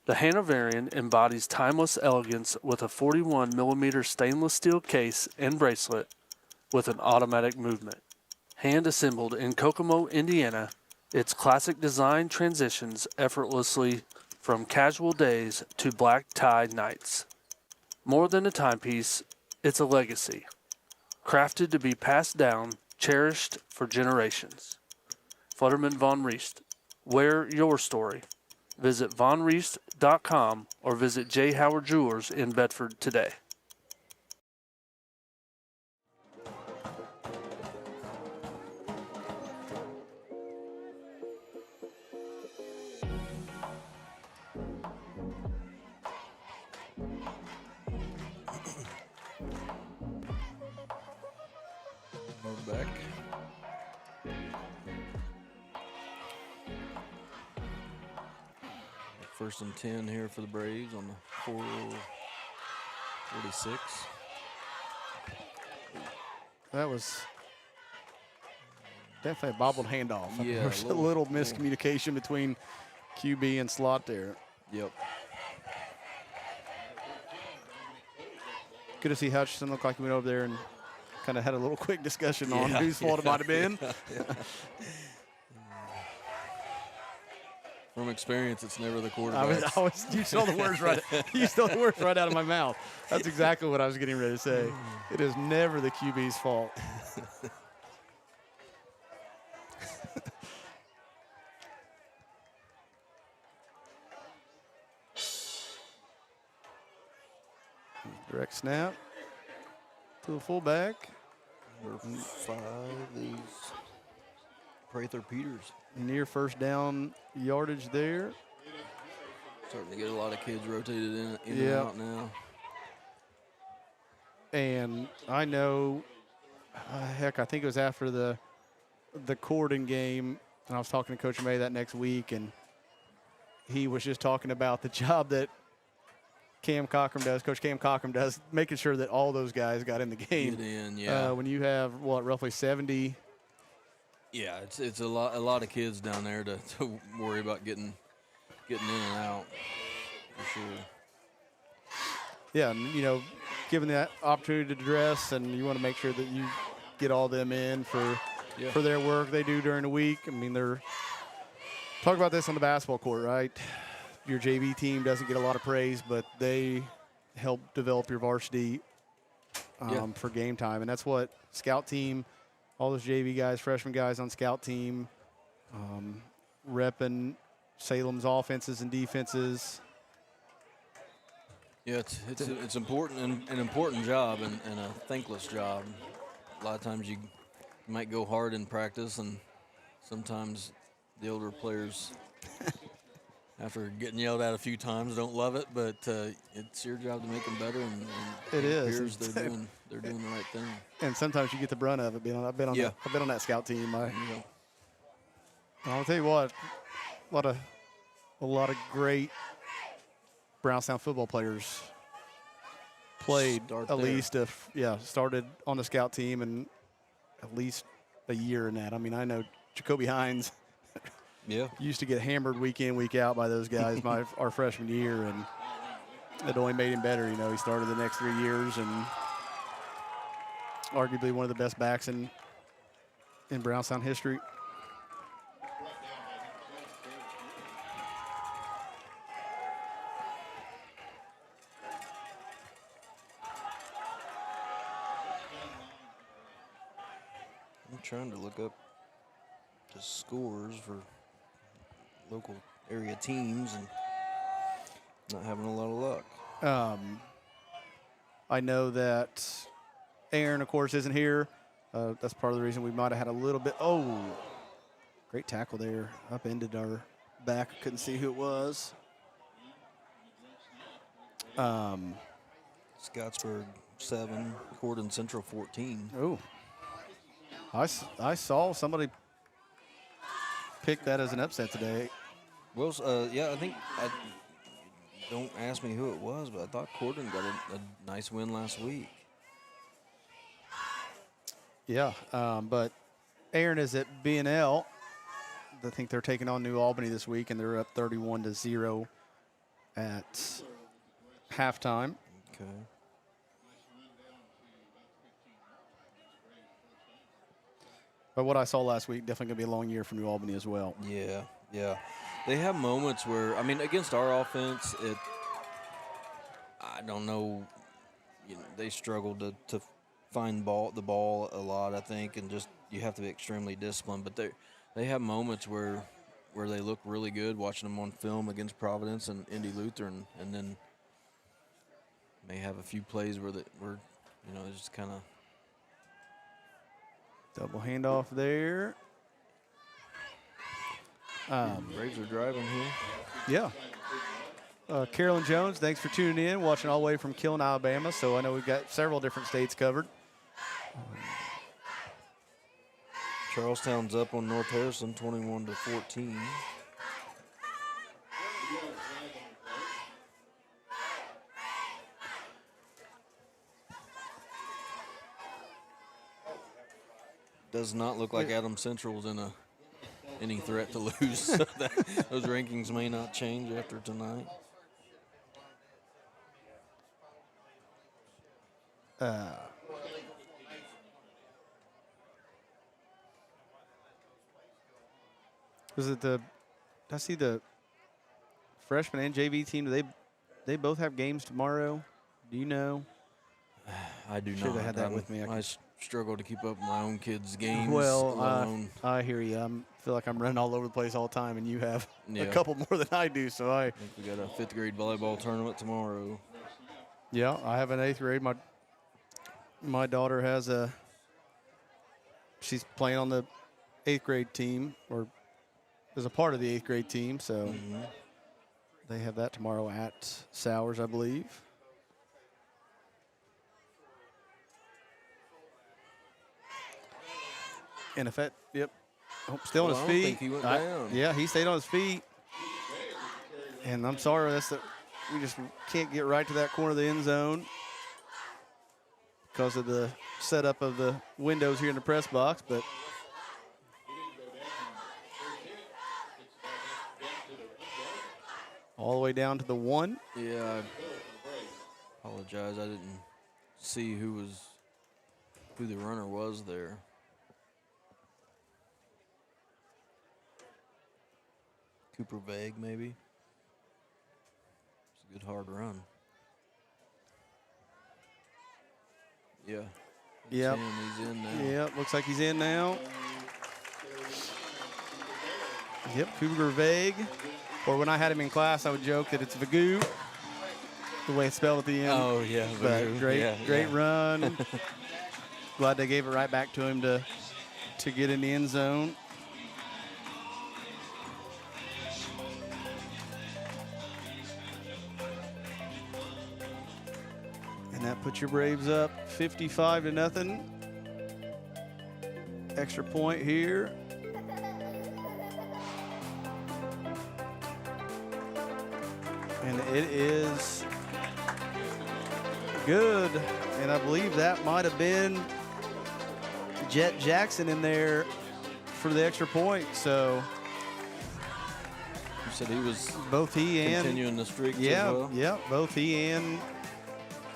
The Hanoverian embodies timeless elegance with a 41mm stainless steel case and bracelet with an automatic movement. Hand-assembled in Kokomo, Indiana, its classic design transitions effortlessly from casual days to black tie nights. More than a timepiece, it's a legacy, crafted to be passed down, cherished for generations. Flederman von Riest, wear your story. Visit vonriest.com or visit J. Howard Jewelers in Bedford today. We're back. First and 10 here for the Braves on the 4:46. That was definitely a bobbled handoff. Yeah, There's a little miscommunication between QB and slot there. Yep. Good to see Hutchinson. Looked like he went over there and kind of had a little quick discussion on whose fault it might have been. From experience, it's never the quarterback. You stole the words right. You stole the words right out of my mouth. That's exactly what I was getting ready to say. It is never the QB's fault. Direct snap to the fullback. Number 5 is Prather Peters. Near first down yardage there. Starting to get a lot of kids rotated in and out now. And I know, heck, I think it was after the Corden game, and I was talking to Coach May that next week, and he was just talking about the job that Coach Cam Cochran does, making sure that all those guys got in the game. Get in, yeah. When you have, roughly 70. Yeah, it's a lot of kids down there to worry about getting in and out, for sure. Yeah, and, given that opportunity to dress, and you want to make sure that you get all them in for their work they do during the week. I mean, talk about this on the basketball court, right? Your JV team doesn't get a lot of praise, but they help develop your varsity for game time. And that's what scout team, all those JV guys, freshman guys on scout team, repping Salem's offenses and defenses. Yeah, it's important, and an important job and a thankless job. A lot of times you might go hard in practice, and sometimes the older players after getting yelled at a few times, don't love it, but it's your job to make them better. And It is. appears they're doing the right thing. And sometimes you get the brunt of it. I've been on that scout team. I'll tell you what, a lot of great Brownstown football players played started on the scout team and at least a year in that. I mean, I know Jacoby Hines used to get hammered week in, week out by those guys our freshman year, and it only made him better. He started the next 3 years and arguably one of the best backs in Brownstown history. I'm trying to look up the scores for local area teams and not having a lot of luck. I know that Aaron, of course, isn't here. That's part of the reason we might have had a little bit. Oh, great tackle there. Upended our back. Couldn't see who it was. Scottsburg 7, Gordon Central 14. Oh, I saw somebody pick that as an upset today. Well, I think don't ask me who it was, but I thought Gordon got a nice win last week. Yeah, but Aaron is at B&L. I think they're taking on New Albany this week, and they're up 31-0 at halftime. Okay. But what I saw last week, definitely going to be a long year for New Albany as well. Yeah. They have moments where, I mean, against our offense, I don't know, they struggle to find the ball a lot, I think, and just you have to be extremely disciplined. But they have moments where they look really good, watching them on film against Providence and Indy Lutheran, and then may have a few plays where it's just kind of double handoff there. Braves are driving here. Yeah. Carolyn Jones, thanks for tuning in, watching all the way from Killen, Alabama. So I know we've got several different states covered. Charlestown's up on North Harrison, 21-14. Does not look like Adams Central's in any threat to lose. So those rankings may not change after tonight. Was it I see the freshman and JV team, do they both have games tomorrow? Do you know? I do not. Should have had that with me. I struggle to keep up with my own kids' games. Well, I hear you. I feel like I'm running all over the place all the time, and you have a couple more than I do. So I think we got a 5th grade volleyball tournament tomorrow. Yeah, I have an 8th grade. My daughter has she's playing on the 8th grade team, or is a part of the 8th grade team. So they have that tomorrow at Sowers, I believe. And if that, still on his feet. I don't think he went down. Yeah, he stayed on his feet. And I'm sorry, we just can't get right to that corner of the end zone because of the setup of the windows here in the press box. But all the way down to the 1. Yeah, I apologize. I didn't see who the runner was there. Cooper Vague, maybe. It's a good hard run. Yeah. Yep. He's in now. Yep, looks like he's in now. Yep, Cougar Vague. Or when I had him in class, I would joke that it's Vagoo, the way it's spelled at the end. Oh, yeah. But great run. Glad they gave it right back to him to get in the end zone. And that puts your Braves up 55-0. Extra point here. And it is good. And I believe that might have been Jet Jackson in there for the extra point. So You said he was both he and continuing the streak as yeah, well. yeah, both he and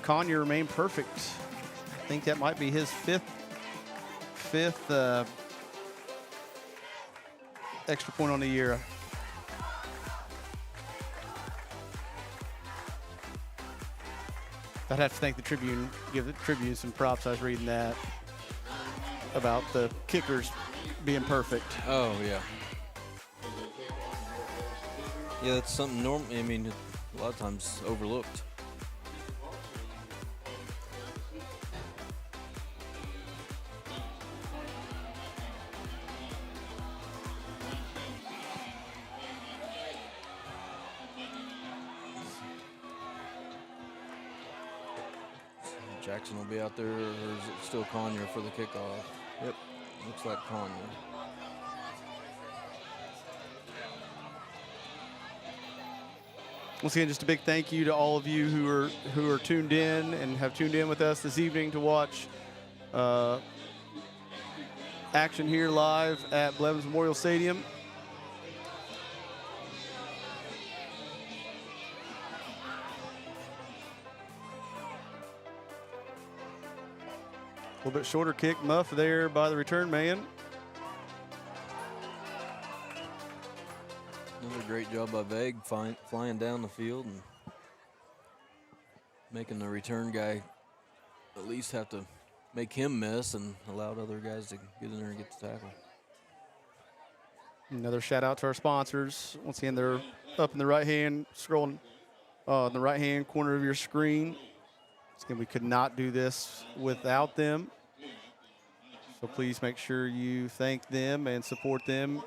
Conyer remain perfect. I think that might be his fifth extra point on the year. I'd have to thank the Tribune, give the Tribune some props. I was reading that about the kickers being perfect. Oh, yeah. Yeah, that's something normal. I mean, a lot of times overlooked. Jackson will be out there, or is it still Conyer for the kickoff? Yep, looks like Conyer. Once again, just a big thank you to all of you who are tuned in and have tuned in with us this evening to watch action here live at Blevins Memorial Stadium. A little bit shorter kick muff there by the return man. Another great job by Vague flying down the field and making the return guy at least have to make him miss and allowed other guys to get in there and get the tackle. Another shout out to our sponsors. Once again, they're up in the right hand, scrolling in the right hand corner of your screen. Once again, we could not do this without them. So please make sure you thank them and support them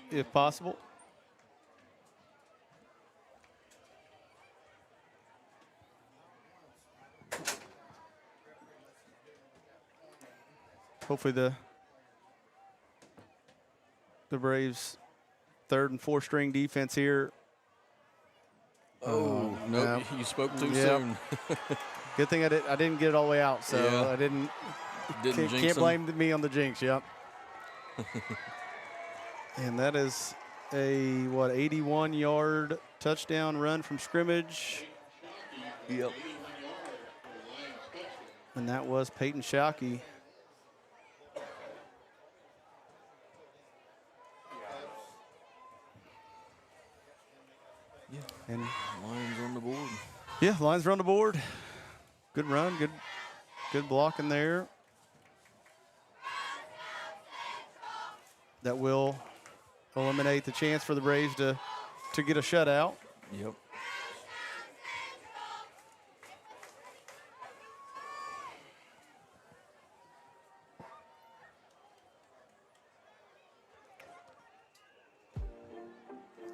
if possible. Hopefully the Braves' third and fourth string defense here. Oh, no, yeah. you spoke too Yep. soon. Good thing I didn't get it all the way out, so Yeah. I didn't Didn't jinx can't him. blame me on the jinx. Yep. And that is a 81-yard touchdown run from scrimmage. Yep. And that was Peyton Shockey. Yeah. And Lions on the board. yeah, Lions are on the board. Good run, good block in there. That will eliminate the chance for the Braves to get a shutout. Yep.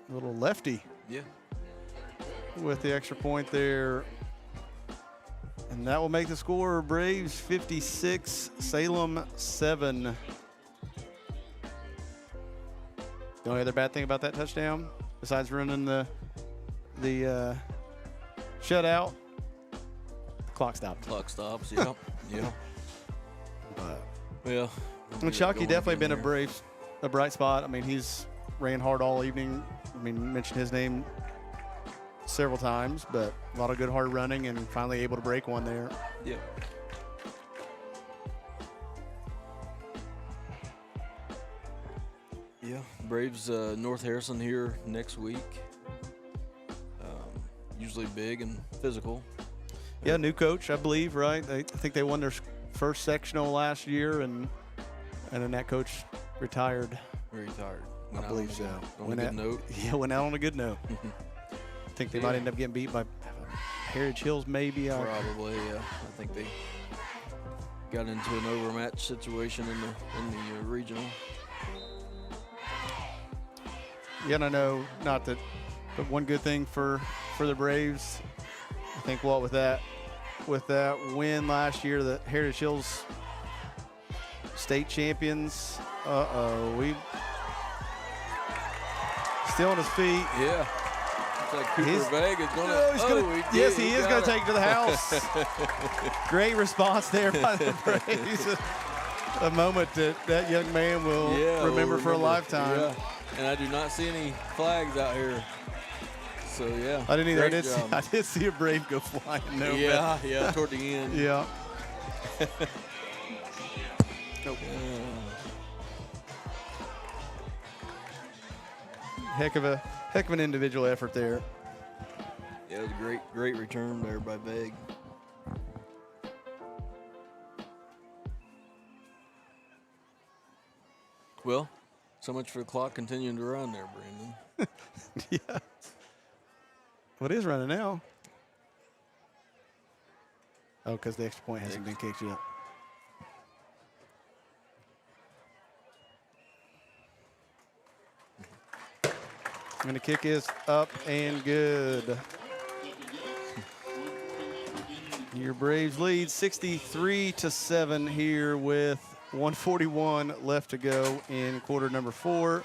Little lefty Yeah. with the extra point there. And that will make the score Braves 56, Salem 7. The only other bad thing about that touchdown, besides running the shutout, the clock stopped. Clock stops. Yep. Yep. But Well. and Shockey definitely been a bright spot. I mean, he's ran hard all evening. I mean, mentioned his name several times, but a lot of good hard running and finally able to break one there. Yep. Yeah, Braves North Harrison here next week. Usually big and physical. Yeah, new coach, I believe, right? I think they won their first sectional last year, and then that coach retired. Retired. I believe so. On a good note. Yeah, went out on a good note. I think they might end up getting beat by Heritage Hills, maybe. Probably, yeah. I think they got into an overmatch situation in the regional. Yeah, and I know not that, but one good thing for the Braves, I think, what with that with that win last year, the Heritage Hills state champions. We still on his feet. Yeah. It's like Cooper Vague is going to. Yes, he is going to take it to the house. Great response there by the Braves. A moment that young man will remember for a lifetime. Yeah. And I do not see any flags out here. So, yeah. I didn't either. I Great did see a Brave go flying. No, yeah, toward the end. Yeah. Nope. Heck of an individual effort there. Yeah, it was a great return there by Vague. Well, so much for the clock continuing to run there, Brandon. Yeah. Well, it is running now. Oh, because the extra point hasn't been kicked yet. And the kick is up and good. Your Braves lead 63-7 here with 141 left to go in quarter number 4.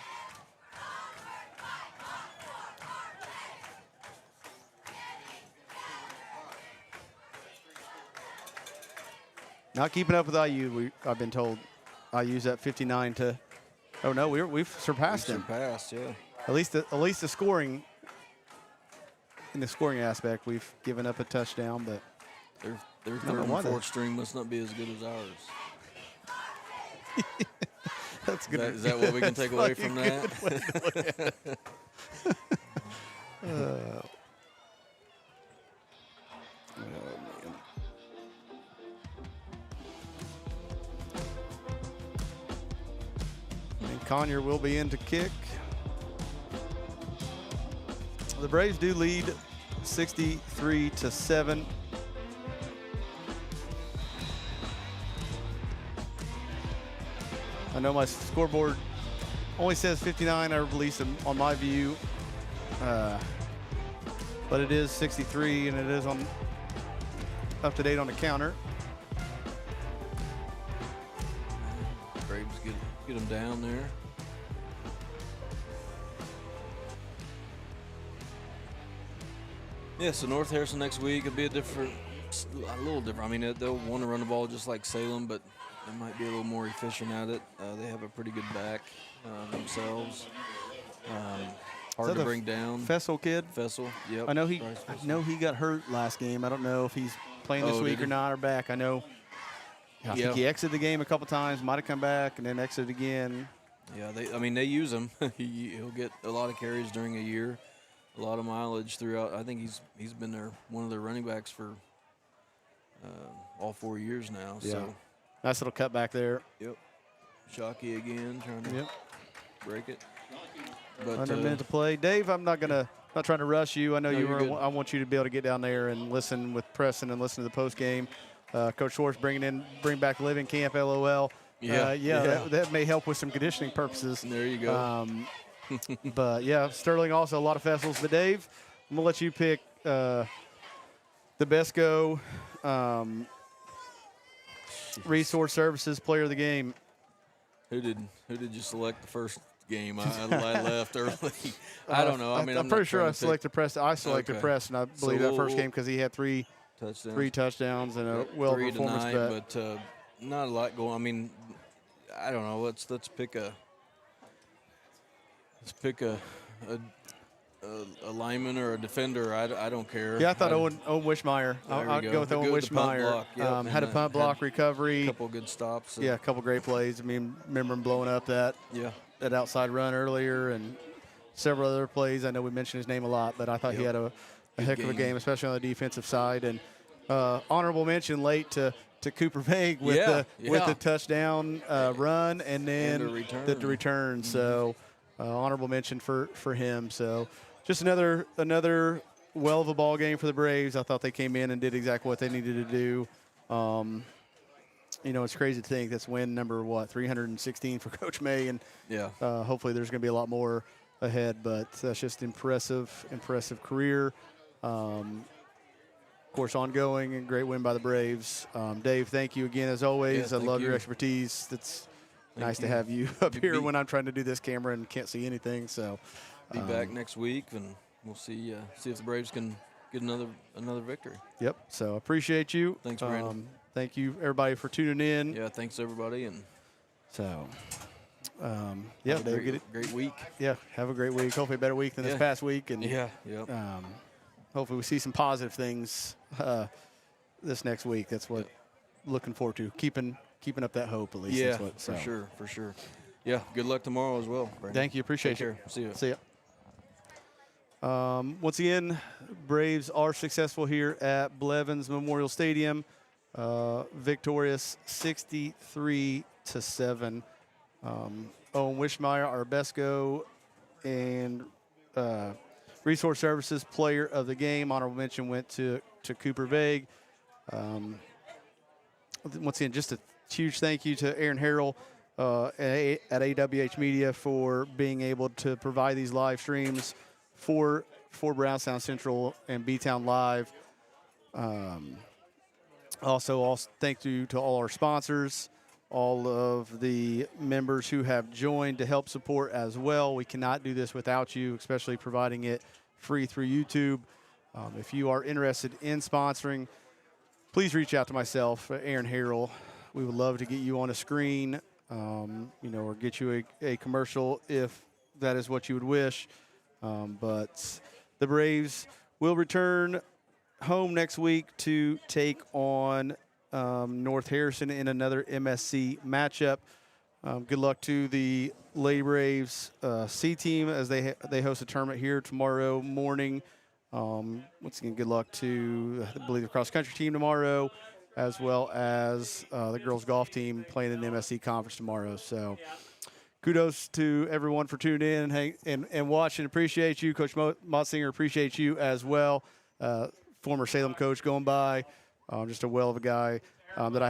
Not keeping up with IU. I've been told IU's at 59 to. Oh no, we've surpassed them. Surpassed, yeah. At least the scoring. In the scoring aspect, we've given up a touchdown, but their third and fourth string must not be as good as ours. That's good. Is that what we can take away from that? And Conyer will be in to kick. The Braves do lead 63-7. I know my scoreboard only says 59. I released them on my view, but it is 63, and it is on up to date on the counter. Braves get them down there. Yeah, so North Harrison next week will be a little different. I mean, they'll want to run the ball just like Salem, but they might be a little more efficient at it. They have a pretty good back themselves. Hard to bring down. Fessel kid. Fessel, yep. I know he got hurt last game. I don't know if he's playing this week or not or back. I know. I think he exited the game a couple times. Might have come back and then exited again. Yeah, they use him. He'll get a lot of carries during a year. A lot of mileage throughout. I think he's been one of their running backs for all 4 years now. Yeah. So nice little cut back there. Yep. Shockey again trying to break it. But Under a minute to play. Dave, I'm not trying to rush you. I know I want you to be able to get down there and listen with Preston and listen to the post game. Coach Schwartz bring back Living Camp, LOL. That may help with some conditioning purposes. There you go. But yeah, Sterling also a lot of Fessels. But Dave, I'm gonna let you pick the BESCO Resource Services Player of the Game. Who did you select the first game? I left early. I don't know. I mean, I'm pretty sure I selected Preston. I selected Preston. I believe that first game because he had three touchdowns and a well performance bet. But not a lot going. I mean, I don't know. Let's pick a lineman or a defender. I don't care. Yeah, I thought Owen Wishmeyer. I'll go with Owen Wishmeyer. Had a punt block recovery. A couple good stops. Yeah, a couple great plays. I mean, remember him blowing up that outside run earlier and several other plays. I know we mentioned his name a lot, but I thought he had a heck of a game, especially on the defensive side. And honorable mention late to Cooper Vague with the touchdown run and then the return. So honorable mention for him. So just another well of a ball game for the Braves. I thought they came in and did exactly what they needed to do. It's crazy to think that's win number 316 for Coach May, and hopefully there's going to be a lot more ahead. But that's just impressive career. of course, ongoing and great win by the Braves. Dave, thank you again as always. Yeah, I love thank your you. expertise. It's nice to you. have you up Be- here be- when I'm trying to do this camera and can't see anything. So, Be back next week, and we'll see if the Braves can get another victory. yep. So appreciate you. Thanks, Brandon. Thank you, everybody, for tuning in. Yeah, thanks everybody, and So, have a Dave, get it. great week. Yeah, have a great week. Hopefully, a better week than this Yeah. past week. And Yep. hopefully, we see some positive things this next week. That's what looking forward to. Keeping up that hope, at least. Yeah, That's what, so. for sure. Yeah, good luck tomorrow as well, Brandon. Thank you. Appreciate Take you. care. See you. See ya. Once again, Braves are successful here at Blevins Memorial Stadium, victorious 63-7. Owen Wishmeyer, our Besco and Resource Services Player of the Game. Honorable mention went to Cooper Vague. Once again, just a huge thank you to Aaron Harrell at AWH Media for being able to provide these live streams for Brownstown Central and B-Town Live. Also, thank you to all our sponsors, all of the members who have joined to help support as well. We cannot do this without you, especially providing it free through YouTube. If you are interested in sponsoring, please reach out to myself, Aaron Harrell. We would love to get you on a screen, or get you a commercial if that is what you would wish. But the Braves will return home next week to take on North Harrison in another MSC matchup. Good luck to the Lady Braves C team as they host a tournament here tomorrow morning. Once again, good luck to, I believe, the cross-country team tomorrow, as well as the girls golf team playing in the MSC conference tomorrow. So kudos to everyone for tuning in and watching. Appreciate you. Coach Motsinger, appreciate you as well. Former Salem coach going by. Just a well of a guy that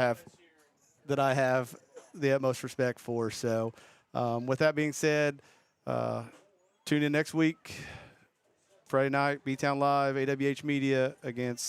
I have the utmost respect for. So with that being said, tune in next week, Friday night, B-Town Live, AWH Media against